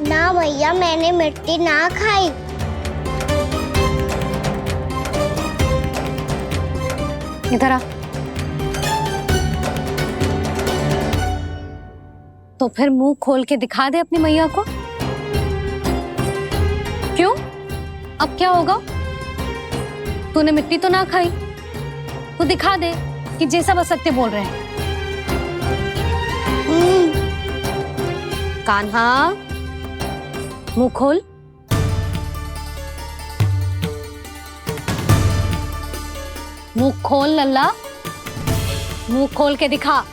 ना भैया, मैंने मिट्टी ना खाई। इधर आ। तो फिर मुंह खोल के दिखा दे अपनी मैया को। क्यों? अब क्या होगा? तूने मिट्टी तो ना खाई, तो दिखा दे कि जैसा बस सत्य बोल रहे हैं। कान्हा, मुंह खोल। मुंह खोल लल्ला, मुंह खोल के दिखा।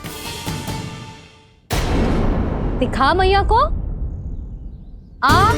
दिखा मैया को। आ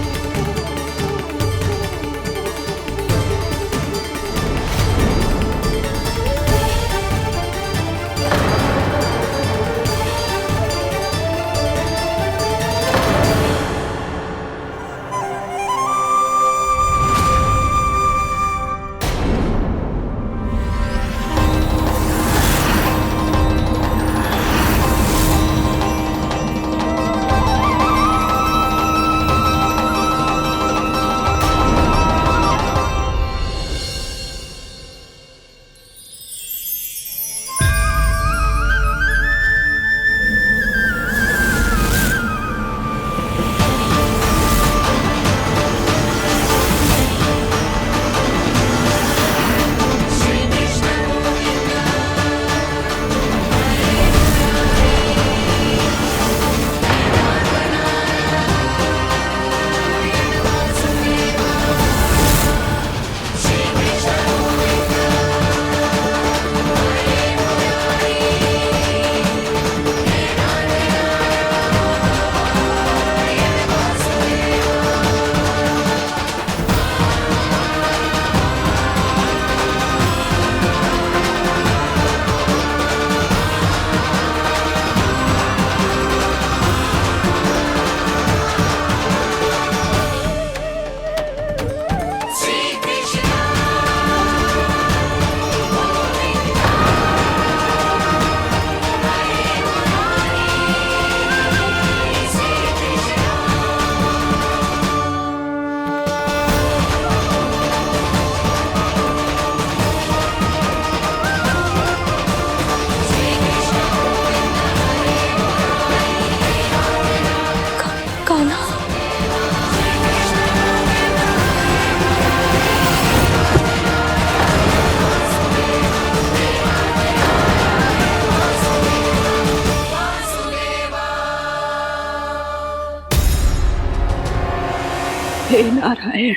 हे नारायण,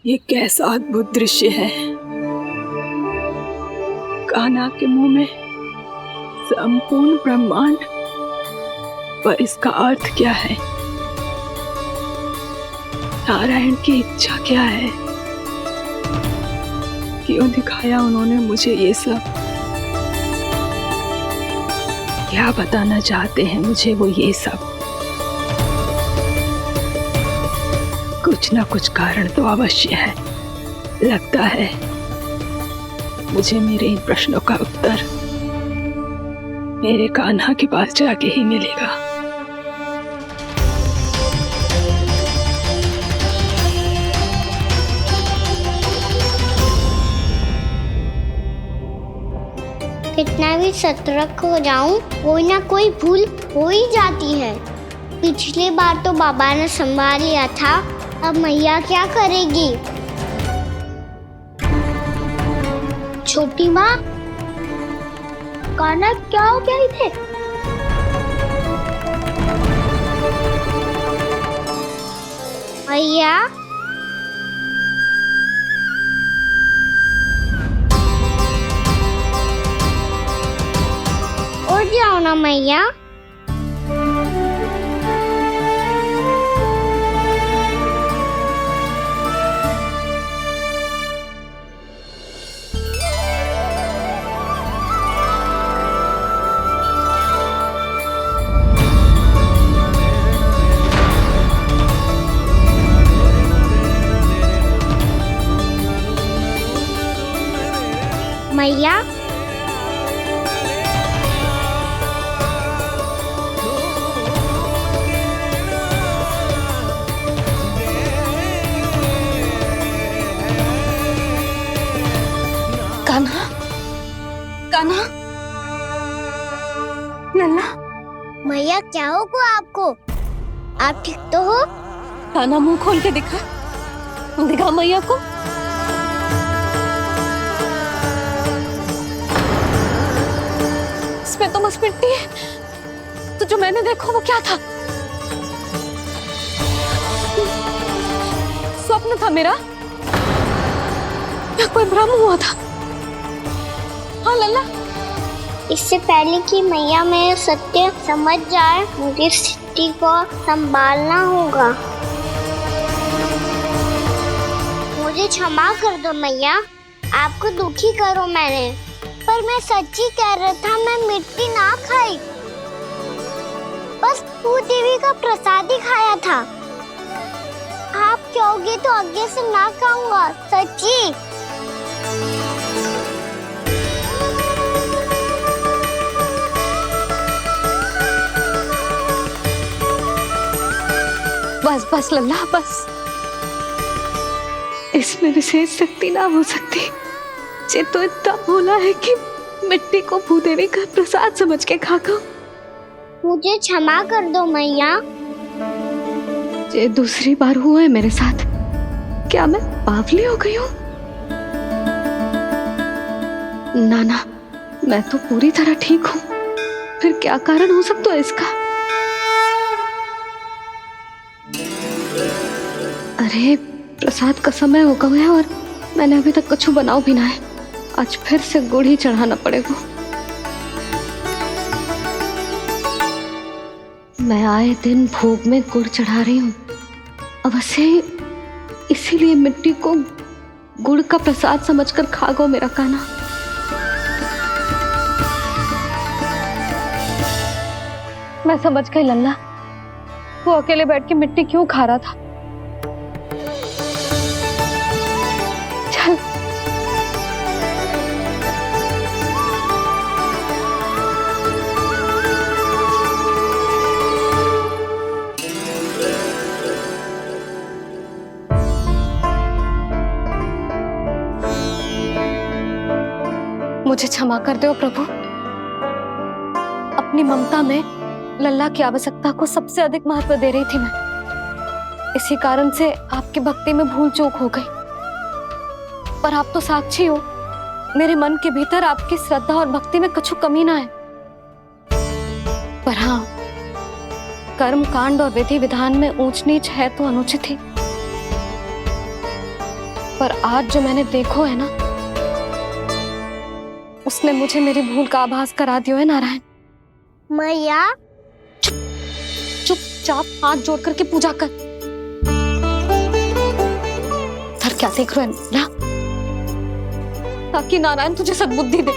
ये कैसा अद्भुत दृश्य है। कान्हा के मुंह में संपूर्ण ब्रह्मांड, पर इसका अर्थ क्या है? नारायण की इच्छा क्या है? क्यों दिखाया उन्होंने मुझे ये सब? क्या बताना चाहते हैं मुझे वो ये सब? कुछ ना कुछ कारण तो अवश्य है। लगता है मुझे मेरे इन प्रश्नों का उत्तर मेरे कान्हा के पास जाके ही मिलेगा। कितना भी सतर्क हो जाऊं, कोई ना कोई भूल हो ही जाती है। पिछली बार तो बाबा ने संभाल लिया था, अब मैया क्या करेगी? छोटी माँ, कान्हा क्या हो गया इधर? मैया, उठ जाओ ना मैया। मैया, कान्हा, कान्हा, लल्ला। मैया क्या होगा आपको? आप ठीक तो हो? कान्हा, मुंह खोल के दिखा, दिखा मैया को। इसमें तो बस मिट्टी है, तो जो मैंने देखा वो क्या था? स्वप्न था मेरा या कोई भ्रम हुआ था? हाँ लल्ला, इससे पहले कि मैया मेरे सत्य समझ जाए, मुझे स्थिति को संभालना होगा। मुझे क्षमा कर दो मैया, आपको दुखी करो मैंने, पर मैं सच्ची कह रहा था। मैं मिट्टी ना खाई, बस तू देवी का प्रसाद ही खाया था। आप कहोगे तो आगे से ना खाऊंगा, सच्ची। बस बस लल्ला, बस। इसमें विशेष शक्ति ना हो सकती। ये तो इतना भोला है कि मिट्टी को भूदेवी का प्रसाद समझ के खा गो। मुझे क्षमा कर दो मैया। ये दूसरी बार हुआ है मेरे साथ। क्या मैं बावली हो गई हूँ? ना ना, मैं तो पूरी तरह ठीक हूँ। फिर क्या कारण हो सकता है इसका? अरे प्रसाद का समय हो गया है और मैंने अभी तक कुछ बनाओ भी ना है। आज फिर से गुड़ ही चढ़ाना पड़ेगा। मैं आए दिन भोग में गुड़ चढ़ा रही हूँ, अवश्य इसीलिए मिट्टी को गुड़ का प्रसाद समझकर खा गो मेरा कान्हा। मैं समझ गई लल्ला, वो अकेले बैठ के मिट्टी क्यों खा रहा था। चल मुझे क्षमा कर दो प्रभु। अपनी ममता में लल्ला की आवश्यकता को सबसे अधिक महत्व दे रही थी मैं। इसी कारण से आपकी भक्ति में भूल चूक हो गई। पर आप तो साक्षी हो, मेरे मन के भीतर आपकी श्रद्धा और भक्ति में कुछ कमी ना है। पर हाँ, कर्म कांड और विधि विधान में ऊंच नीच है तो अनुचित ही। पर आज जो मैंने देखो है ना, उसने मुझे मेरी भूल का आभास करा दिया है नारायण। मैया चुपचाप हाथ जोड़ करके पूजा कर। सर क्या देख रहे हो ना, ताकि नारायण तुझे सद्बुद्धि दे।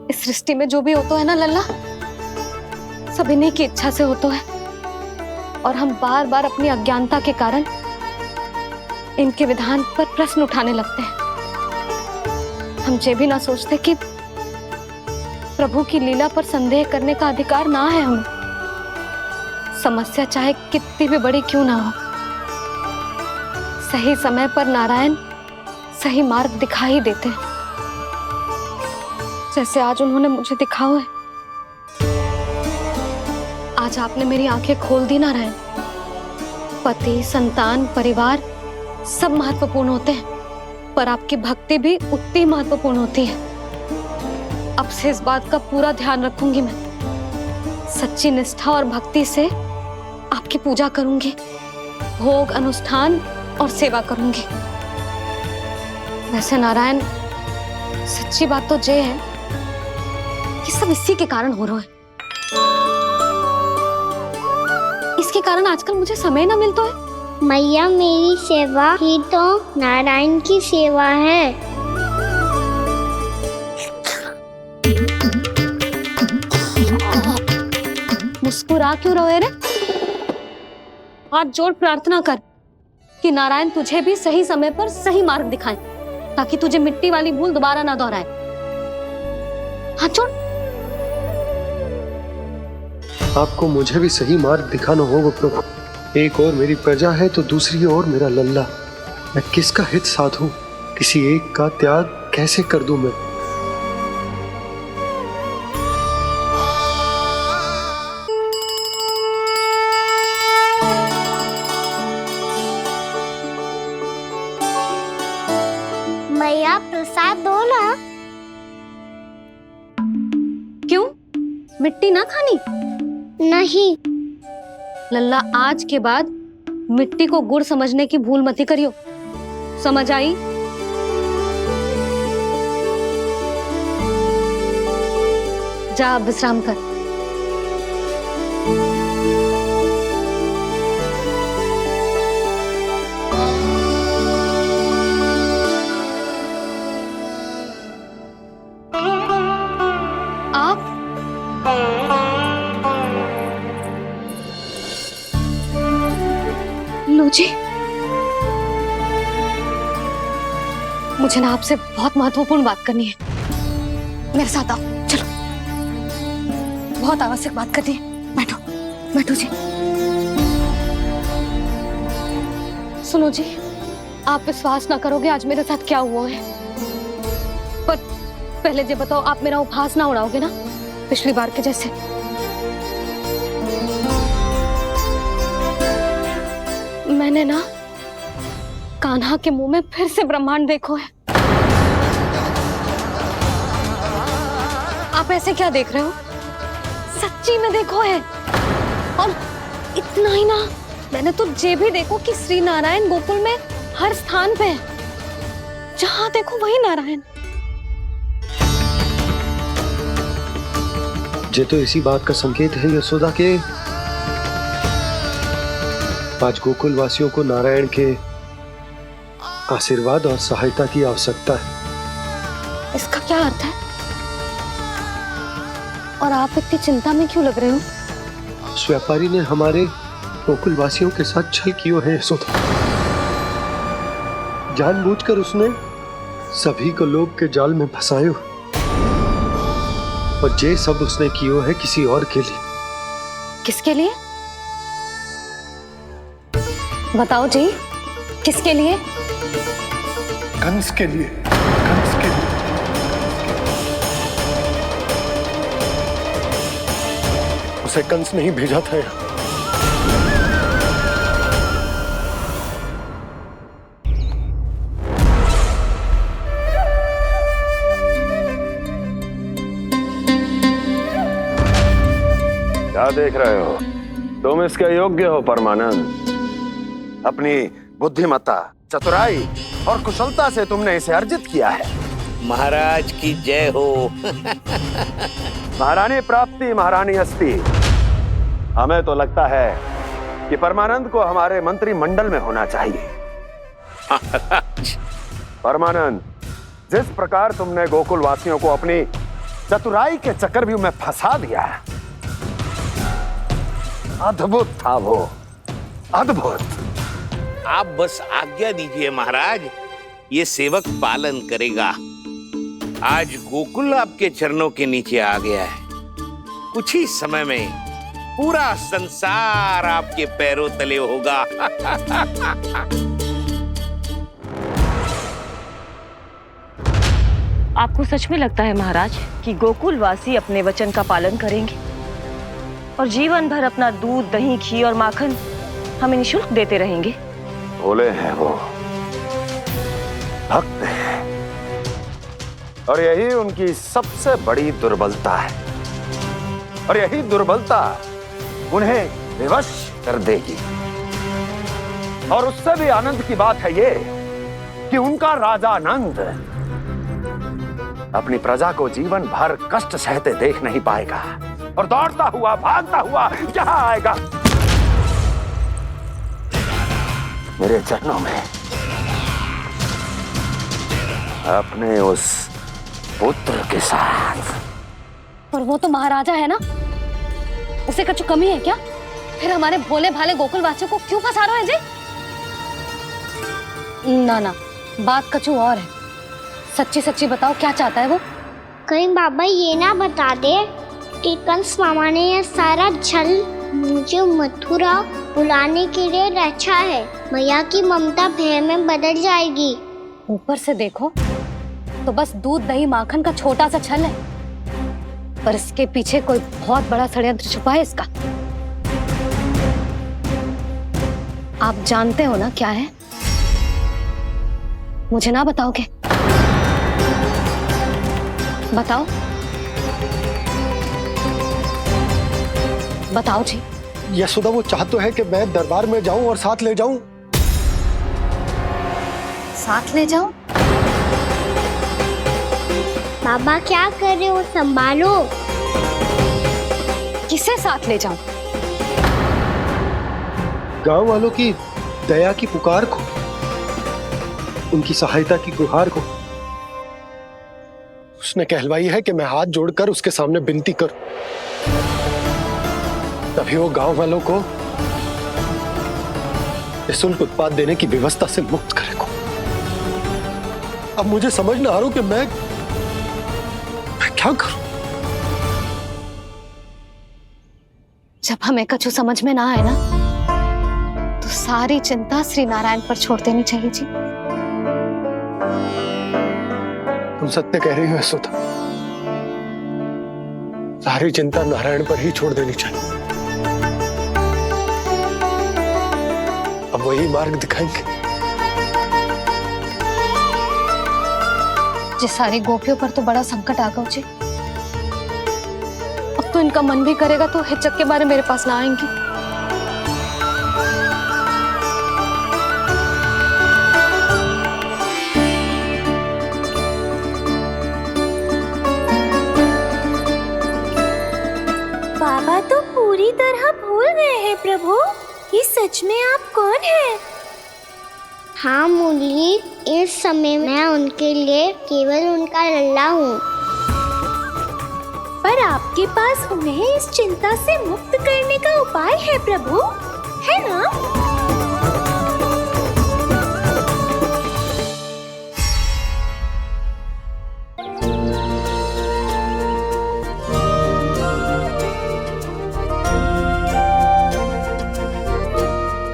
इस सृष्टि में जो भी होता है ना लल्ला, सब इन्हीं की इच्छा से होता है, और हम बार बार अपनी अज्ञानता के कारण इनके विधान पर प्रश्न उठाने लगते हैं। हम ये भी ना सोचते कि प्रभु की लीला पर संदेह करने का अधिकार ना है हमें। समस्या चाहे कितनी भी बड़ी क्यों ना हो, सही समय पर नारायण सही मार्ग दिखा ही देते हैं, जैसे आज उन्होंने मुझे दिखाओ है। आज आपने मेरी आंखें खोल दी नारायण। पति, संतान, परिवार सब महत्वपूर्ण होते हैं, पर आपकी भक्ति भी उतनी महत्वपूर्ण होती है। अब से इस बात का पूरा ध्यान रखूंगी मैं। सच्ची निष्ठा और भक्ति से आपकी पूजा करूंगी, भोग, अनुष्ठान और सेवा करूंगी। वैसे नारायण, सच्ची बात तो ये है कि सब इसी के कारण हो रहा है। इसके कारण आजकल मुझे समय ना मिलता है। मैया, मेरी सेवा ही तो नारायण की सेवा है। मुस्कुरा क्यों रहे रे? हाथ जोड़ प्रार्थना कर कि नारायण तुझे भी सही समय पर सही मार्ग दिखाएं, ताकि तुझे मिट्टी वाली भूल दोबारा ना दोहराए। हाथ जोड़। आपको मुझे भी सही मार्ग दिखाना होगा प्रभु। एक और मेरी प्रजा है तो दूसरी ओर मेरा लल्ला। मैं किसका हित साधूं? किसी एक का त्याग कैसे कर दूं मैं? मैया, प्रसाद दो ना। क्यों? मिट्टी ना खानी? नहीं। लल्ला, आज के बाद मिट्टी को गुड़ समझने की भूल मत करियो। समझ आई? जा विश्राम कर। आप लो जी, मुझे ना आपसे बहुत महत्वपूर्ण बात करनी है। मेरे साथ आओ, चलो। बहुत आवश्यक बात करनी है। बैठो, बैठो जी। सुनो जी, आप विश्वास ना करोगे आज मेरे साथ क्या हुआ है। पर पहले ये बताओ, आप मेरा उपहास ना उड़ाओगे ना, पिछली बार के जैसे? मैंने ना कान्हा के मुंह में फिर से ब्रह्मांड देखो है। आप ऐसे क्या देख रहे हो? सच्ची में देखो है। और इतना ही ना, मैंने तो ये भी देखो कि श्री नारायण गोकुल में हर स्थान पे है। जहां देखो वही नारायण। ये तो इसी बात का संकेत है यशोदा के आज गोकुल वासियों को नारायण के आशीर्वाद और सहायता की आवश्यकता है। इसका क्या अर्थ है? और आप इतनी चिंता में क्यों लग रहे हो? उस व्यापारी ने हमारे गोकुल वासियों के साथ छल किया है यशोदा। जानबूझकर उसने सभी को लोभ के जाल में फंसायो, और ये सब उसने किया है किसी और के लिए। किसके लिए? बताओ जी, किसके लिए? कंस के लिए। कंस के लिए। उसे कंस नहीं भेजा था यहाँ। क्या देख रहे हो? तुम इसके योग्य हो परमानंद। अपनी बुद्धिमत्ता, चतुराई और कुशलता से तुमने इसे अर्जित किया है। महाराज की जय हो। महारानी प्राप्ति, महारानी अस्ति। हमें तो लगता है कि परमानंद को हमारे मंत्रिमंडल में होना चाहिए। परमानंद, जिस प्रकार तुमने गोकुल वासियों को अपनी चतुराई के चक्रव्यूह में फंसा दिया, अद्भुत था वो, अद्भुत। आप बस आज्ञा दीजिए महाराज, ये सेवक पालन करेगा। आज गोकुल आपके चरणों के नीचे आ गया है। कुछ ही समय में पूरा संसार आपके पैरों तले होगा। आपको सच में लगता है महाराज कि गोकुलवासी अपने वचन का पालन करेंगे और जीवन भर अपना दूध, दही, घी और माखन हमें निःशुल्क देते रहेंगे? भोले हैं वो, भक्त हैं, और यही उनकी सबसे बड़ी दुर्बलता है। और यही दुर्बलता उन्हें विवश कर देगी। और उससे भी आनंद की बात है ये कि उनका राजा नंद अपनी प्रजा को जीवन भर कष्ट सहते देख नहीं पाएगा और दौड़ता हुआ, भागता हुआ यहाँ आएगा मेरे चरणों में, अपने उस पुत्र के साथ। पर वो तो महाराजा है ना, उसे कुछ कमी है क्या? फिर हमारे भोले भाले गोकुल वासियों को क्यों फंसा रहे हैं जी? ना ना, बात कछु और है। सच्ची सच्ची बताओ, क्या चाहता है वो? कहीं बाबा ये ना बता दे कि कंस मामा ने यह सारा छल मुझे मथुरा बुलाने के लिए रचा है। मैया की ममता भय में बदल जाएगी। ऊपर से देखो तो बस दूध, दही, माखन का छोटा सा छल है, पर इसके पीछे कोई बहुत बड़ा षड्यंत्र छुपा है इसका। आप जानते हो ना क्या है? मुझे ना बताओगे? बताओ बताओ जी। यशोदा, वो चाहता तो है कि मैं दरबार में जाऊं और साथ ले जाऊं। साथ ले जाऊं? बाबा क्या कर रहे हो, संभालो। किसे साथ ले जाऊं? गांव वालों की दया की पुकार को, उनकी सहायता की गुहार को। उसने कहलवाई है कि मैं हाथ जोड़कर उसके सामने विनती करूं, तभी वो गांव वालों को निःशुल्क उत्पाद देने की व्यवस्था से मुक्त करेगा। अब मुझे समझ ना आ रहा कि मैं क्या करूं। जब हमें कछु समझ में ना आए ना, तो सारी चिंता श्री नारायण पर छोड़ देनी चाहिए जी। तुम सत्य कह रही हो यशोदा, सारी चिंता नारायण पर ही छोड़ देनी चाहिए। अब वही मार्ग दिखाएंगे। जिस सारी गोपियों पर तो बड़ा संकट आ गया जी। अब तो इनका मन भी करेगा तो हिचक के बारे मेरे पास ना आएंगी। बाबा तो पूरी तरह भूल गए हैं प्रभु, ये सच में आप कौन हैं? हाँ मुरली, इस समय मैं उनके लिए केवल उनका लल्ला हूँ। पर आपके पास उन्हें इस चिंता से मुक्त करने का उपाय है प्रभु, है ना?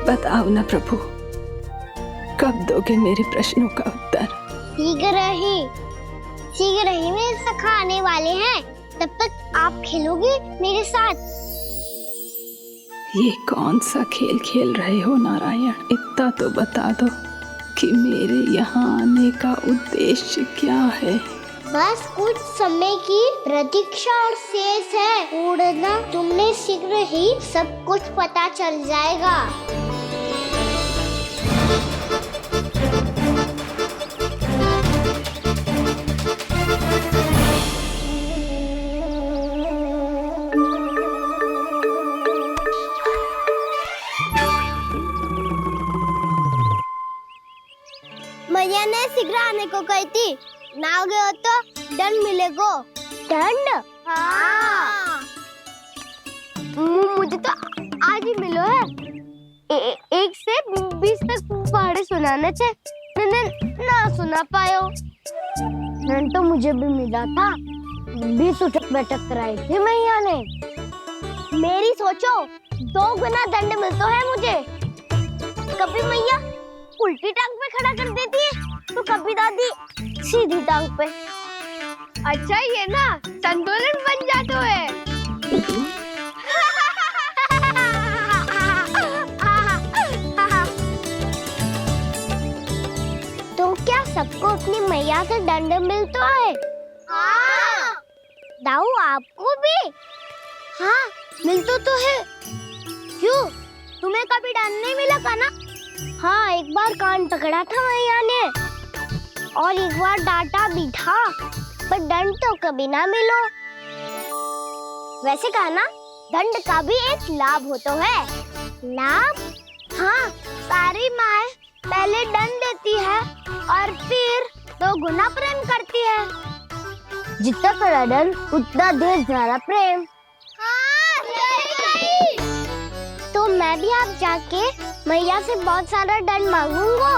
बताओ ना प्रभु, कब दोगे मेरे प्रश्नों का उत्तर? शीघ्र ही मेरे सखा आने वाले हैं, तब तक आप खेलोगे मेरे साथ। ये कौन सा खेल खेल रहे हो नारायण? इतना तो बता दो कि मेरे यहाँ आने का उद्देश्य क्या है? बस कुछ समय की प्रतीक्षा और शेष है। उड़ना, तुमने शीघ्र ही सब कुछ पता चल जाएगा। शीघ्र आने को कही थी, ना आ गए हो तो दंड मिलेगा। दंड? हाँ। मुझे तो आज ही मिलो है। 1 से 20 तक पहाड़े सुनाने थे, ना सुना पायो। दंड तो मुझे भी मिला था, 20 उठक बैठक कराई थी मैया ने। मेरी सोचो, 2 गुना दंड मिलता है मुझे। कभी मैया उल्टी टांग पे खड़ा कर देती है, तो कभी दादी सीधी टांग पे। अच्छा ये ना संतुलन बन जाता है। तो क्या सबको अपनी मैया से दंड मिलता है? हाँ। दाऊ आपको भी? हाँ मिलता तो है। क्यों, तुम्हें कभी दंड नहीं मिला था ना? हाँ, एक बार कान पकड़ा था मैया ने और एक बार डांटा भी था, पर दंड तो कभी ना मिलो। वैसे कहा ना, दंड का भी एक लाभ होता है। लाभ? हाँ, सारी माँ पहले दंड देती है और फिर 2 गुना प्रेम करती है। जितना बड़ा दंड उतना ढेर सारा प्रेम। हाँ, सही। तो मैं भी आप जाके मैया से बहुत सारा दंड मांगूंगा।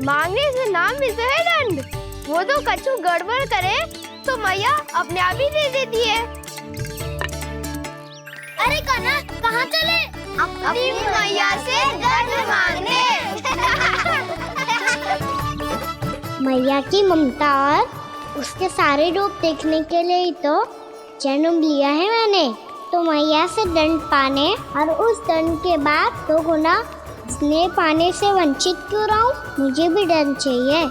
मांगने से ना मिलता है दंड, वो तो कछु गड़बड़ करे तो मैया अपने आप ही दे देती है। अरे कान्हा, कहाँ चले? अपनी मैया से दंड मांगने। मैया की ममता और उसके सारे रूप देखने के लिए ही तो जन्म लिया है मैंने। तो मैया से दंड पाने और उस दंड के बाद 2 गुना स्नेह पाने से वंचित क्यों रहूं? मुझे भी दंड चाहिए।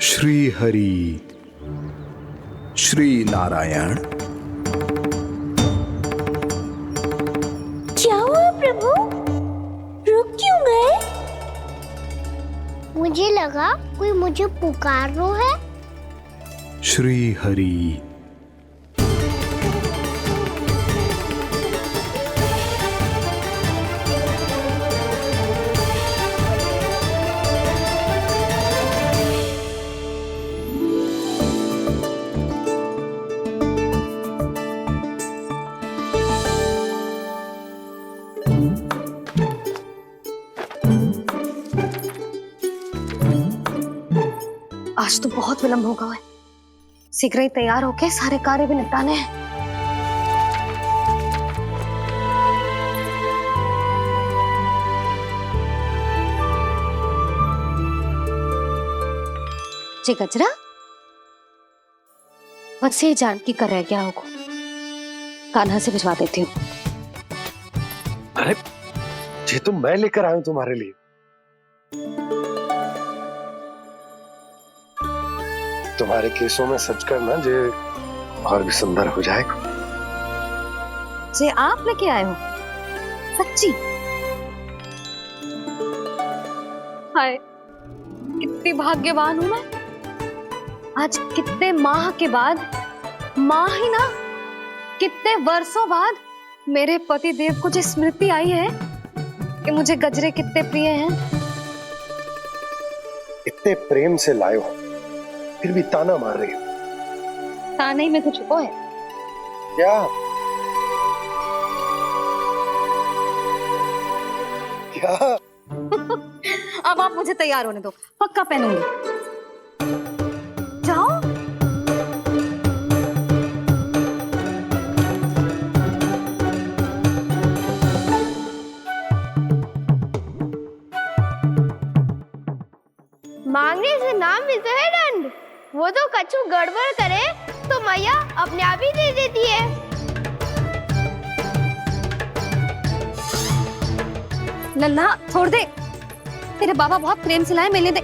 श्री हरि, श्री नारायण। क्या हुआ प्रभु? रुक क्यों गए? मुझे लगा कोई मुझे पुकार रहा है। श्री हरि। आज तो बहुत विलंब होगा है, शीघ्र ही तैयार होके सारे कार्य भी निपटाने हैं। जी गजरा, बस ये जान की कर रह गया होगा, कान्हा से भिजवा देती हूँ। अरे ये तो मैं लेकर आया हूँ तुम्हारे लिए। तुम्हारे केसों में सच करना जे और भी सुंदर हो जाएगा। जे आप लेके आए हो? सच्ची? हाय, कितनी भाग्यवान हूं मैं। आज कितने माह के बाद, माह ही ना, कितने वर्षों बाद मेरे पति देव को जो स्मृति आई है कि मुझे गजरे कितने प्रिय हैं। इतने प्रेम से लाए हो, फिर भी ताना मार रही हो। ताने ही में कुछ छुपो है क्या? क्या? अब आप मुझे तैयार होने दो, पक्का पहनूंगी। जाओ। मांगने से ना मिलता है दंड, वो तो कछु गड़बड़ करे तो मैया अपने आप ही दे देती है। नन्हा छोड़ दे, तेरे बाबा बहुत प्रेम से लाए, मिलने दे।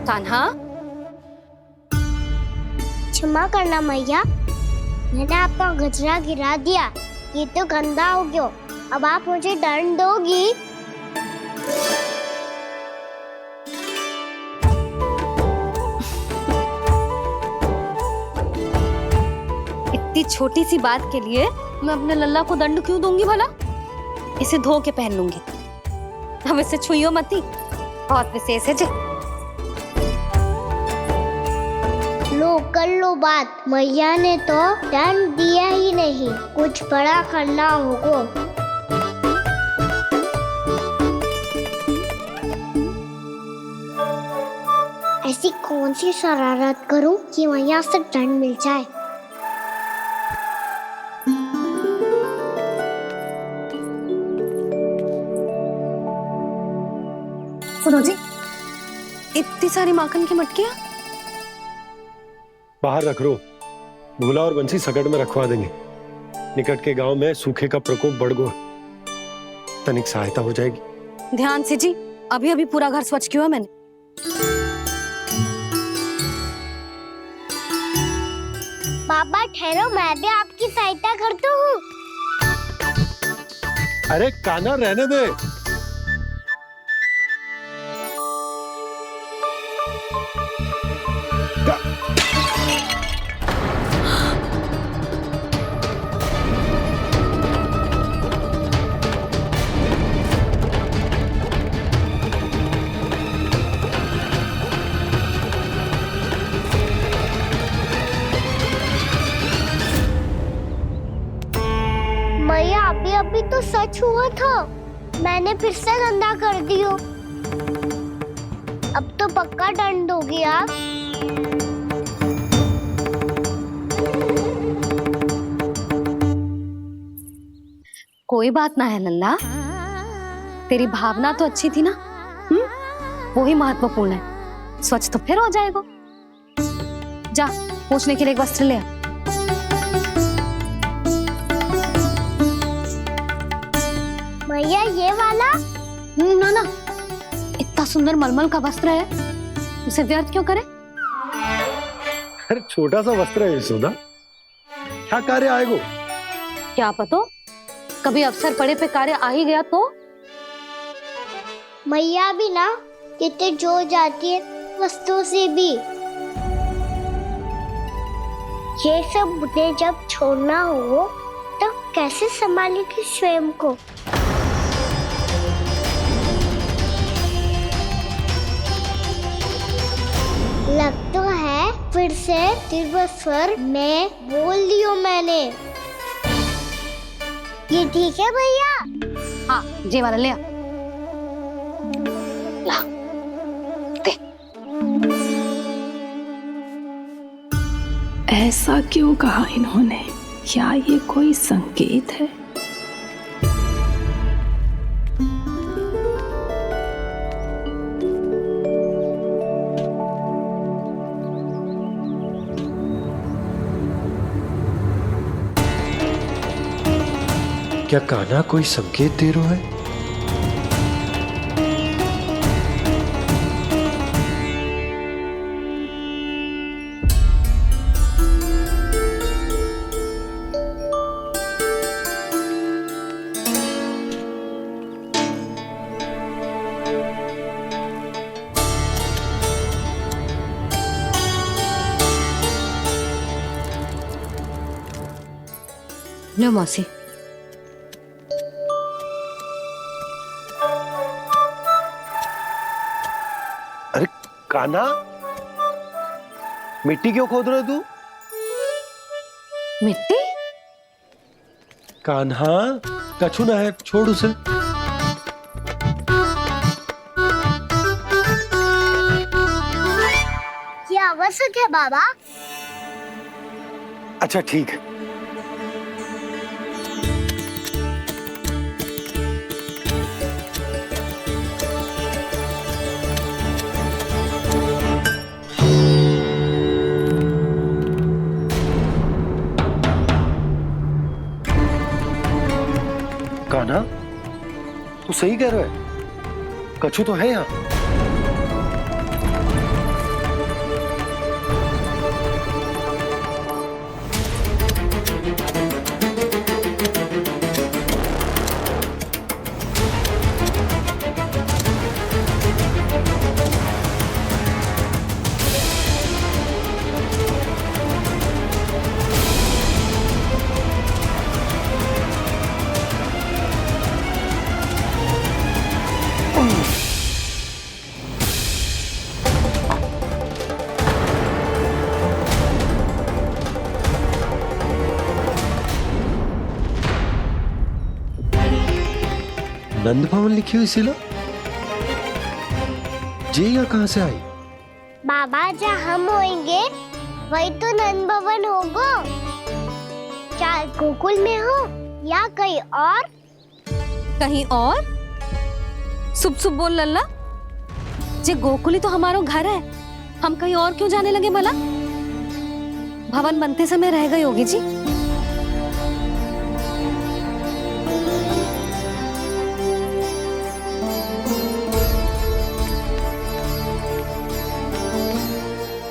कान्हा, क्षमा करना मैया, मैंने आपका गजरा गिरा दिया, ये तो गंदा हो गया। अब आप मुझे दंड दोगी? इतनी छोटी सी बात के लिए मैं अपने लल्ला को दंड क्यों दूंगी भला? इसे धो के पहन लूंगी। अब इसे छुइयो मती, बहुत विशेष है जी। लो कर लो बात, मैया ने तो दंड दिया ही नहीं, कुछ बड़ा करना होगा। ऐसी कौन सी शरारत करूं कि मैया से दंड मिल जाए। सुनो जी, इतनी सारी माखन की मटकियां बाहर रख रो, भूला और बंसी सकट में रखवा देंगे। निकट के गांव में सूखे का प्रकोप बढ़ गया, तनिक सहायता हो जाएगी। ध्यान से जी, अभी अभी पूरा घर स्वच्छ किया मैंने। पापा ठहरो, मैं भी आपकी सहायता करता हूँ। अरे कान्हा रहने दे। मैया अभी तो सच हुआ था, मैंने फिर से गंदा कर दियो। अब तो पक्का दंड दोगी आप। कोई बात ना है लल्ला, तेरी भावना तो अच्छी थी ना, वो ही महत्वपूर्ण है। स्वच्छ तो फिर हो जाएगा। जा पोंछने के लिए एक वस्त्र ले आ। भैया ये वाला? ना ना, इतना सुंदर मलमल का वस्त्र है, उसे व्यर्थ क्यों करे? अरे छोटा सा वस्त्र है यशोदा, क्या कार्य आएगा? क्या पता, कभी अवसर पड़े पे कार्य आ ही गया तो? मैया भी ना कितने जो जाती है वस्तुओं से भी। ये सब उन्हें जब छोड़ना हो तो कैसे संभालेगी स्वयं को? लग तो है फिर से तिरस्वर में बोल दियो मैंने। ये ठीक है भैया? हाँ, ये वाला ले आ। ला, दे। ऐसा क्यों कहा इन्होंने? क्या ये कोई संकेत है? क्या कान्हा कोई संकेत दे रहा है? लो मौसी। अरे कान्हा, मिट्टी क्यों खोद रहे तू? मिट्टी? कान्हा, कछु ना है, छोड़ उसे। ये आवश्यक है बाबा। अच्छा ठीक है। कान्हा, तू सही कह रहा है, कछु तो है यहाँ। नंद भवन लिखी हुई सिला जी यहाँ कहाँ से आई? बाबा जहाँ हम होंगे वही तो नंद भवन होगा। चाहे गोकुल में हो या कहीं और। कहीं और? सुब सुब बोल लल्ला। जे गोकुल ही तो हमारा घर है, हम कहीं और क्यों जाने लगे भला? भवन बनते समय रह गई होगी जी।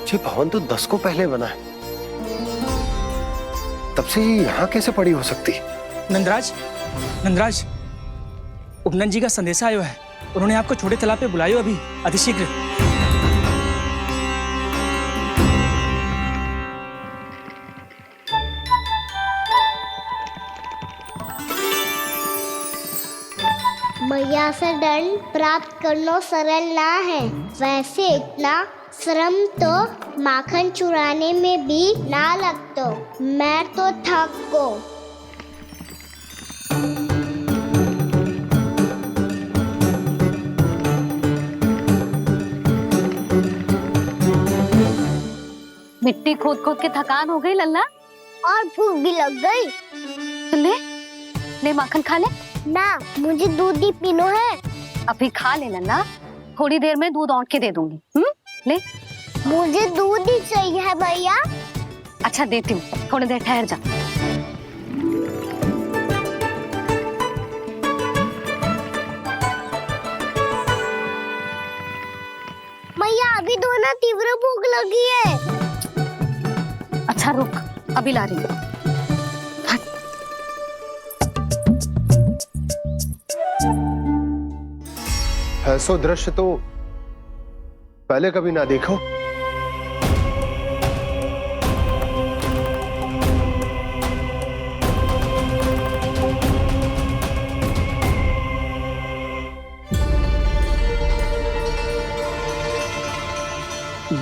ये भवन तो 10 को पहले बना है, तब से ही यहाँ कैसे पड़ी हो सकती? नंदराज, नंदराज, उपनंद जी का संदेशा आयो है। उन्होंने आपको छोटे तालाब पे बुलायो अभी अतिशीघ्र। मैया से दंड प्राप्त करना सरल ना है। वैसे इतना श्रम तो माखन चुराने में भी ना लगतो। मैं तो थक को। मिट्टी खोद खोद के थकान हो गई लल्ला, और भूख भी लग गई। तो ले माखन खा ले। ना, मुझे दूध ही पीना है। अभी खा ले लल्ला, थोड़ी देर में दूध औंट के दे दूंगी। ले। मुझे दूध ही चाहिए है भैया। अच्छा देती हूँ, थोड़ी देर ठहर जा। मैया अभी तो ना तीव्र भूख लगी है। अच्छा रुक, अभी ला रही हूँ। ऐसा दृश्य तो पहले कभी ना देखो।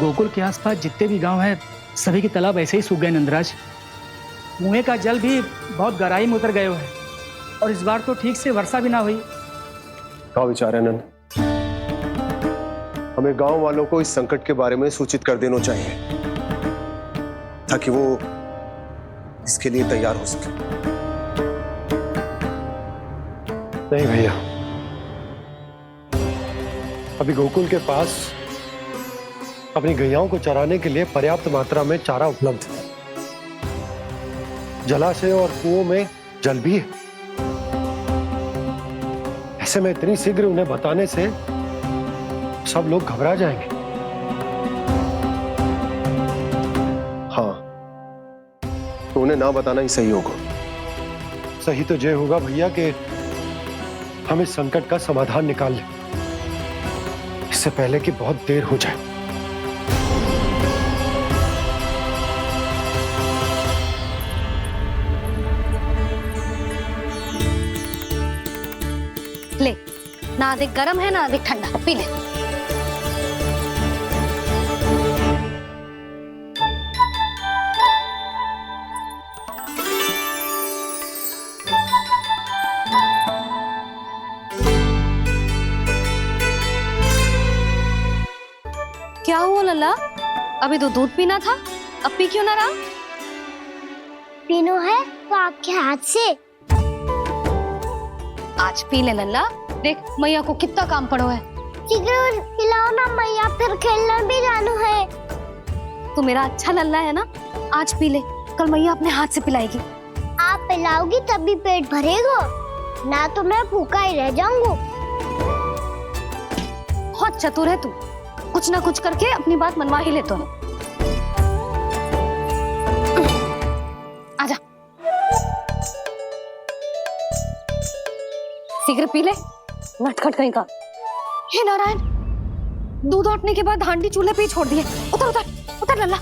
गोकुल के आसपास जितने भी गांव हैं, सभी के तालाब ऐसे ही सूख गए नंदराज। कुएं का जल भी बहुत गहराई में उतर गए है, और इस बार तो ठीक से वर्षा भी ना हुई। क्या विचार है नंद? हमें गांव वालों को इस संकट के बारे में सूचित कर देना चाहिए, ताकि वो इसके लिए तैयार हो सके। नहीं भैया, अभी गोकुल के पास अपनी गैयाओं को चराने के लिए पर्याप्त मात्रा में चारा उपलब्ध है। जलाशय और कुओं में जल भी है। ऐसे में इतनी शीघ्र उन्हें बताने से सब लोग घबरा जाएंगे। हाँ, तो उन्हें ना बताना ही सही होगा। सही तो ये होगा भैया कि हम इस संकट का समाधान निकाल लें, इससे पहले कि बहुत देर हो जाए। ले, ना अधिक गर्म है ना अधिक ठंडा, पी ले। क्या हुआ लल्ला? अभी तो दूध पीना था, अब पी क्यों ना रहा? पीनो है तो आपके हाथ से। आज पी ले लल्ला, देख मैया को कितना काम पड़ो है। शीघ्र पिलाओ ना मैया, फिर खेलना भी जानो है। तू मेरा अच्छा लल्ला है ना, आज पी ले, कल मैया अपने हाथ से पिलाएगी। आप पिलाओगी तभी पेट भरेगा, ना तो मैं भूखा ही रह जाऊंगा। बहुत चतुर है तू, कुछ ना कुछ करके अपनी बात मनवा ही लेता है। आजा, शीघ्र पी ले, नटखट कहीं का। हे नारायण, दूध औटने के बाद हांडी चूल्हे पे ही छोड़ दिए। उतर उतर उतर लल्ला।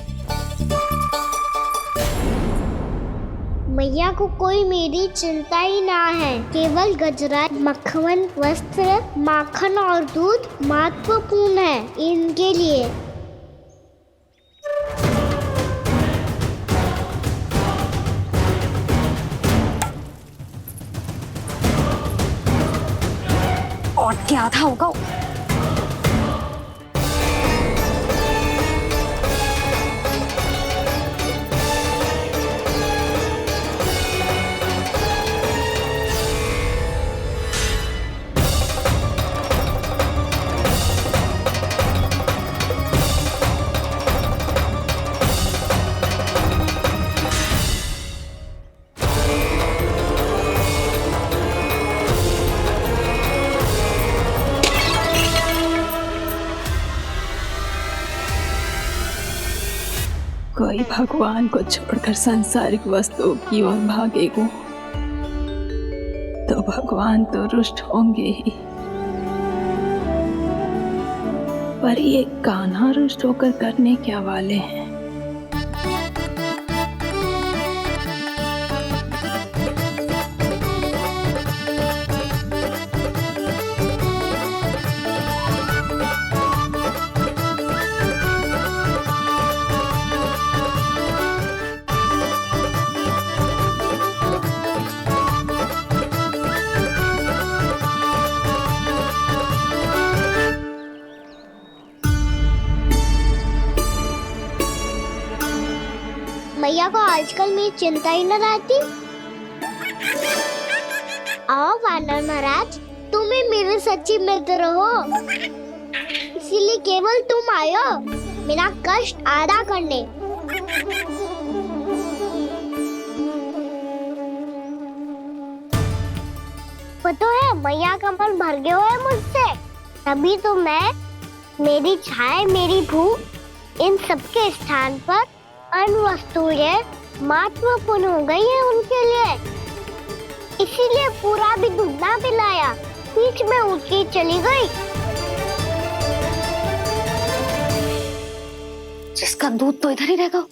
मैया को कोई मेरी चिंता ही ना है। केवल गजरा, मक्खन, वस्त्र, माखन और दूध महत्वपूर्ण है इनके लिए। और क्या था होगा? कोई भगवान को छोड़कर सांसारिक वस्तुओं की ओर भागेगा तो भगवान तो रुष्ट होंगे ही, पर ये कान्हा रुष्ट होकर करने क्या वाले हैं? मैया को आजकल मेरी चिंता ही न रहती। आओ वानर महाराज, तुम ही मेरे सच्ची मित्र हो, इसीलिए केवल तुम आयो मेरा कष्ट आधा करने। वो तो है मैया का मन भर गया है मुझसे, तभी तो मैं, मेरी छाया, मेरी भूख, इन सबके स्थान पर अन्य वस्तुएं महत्वपूर्ण हो गई है उनके लिए। इसीलिए पूरा भी दूध ना पिलाया, बीच में उठ के चली गई। जिसका दूध तो इधर ही रहेगा।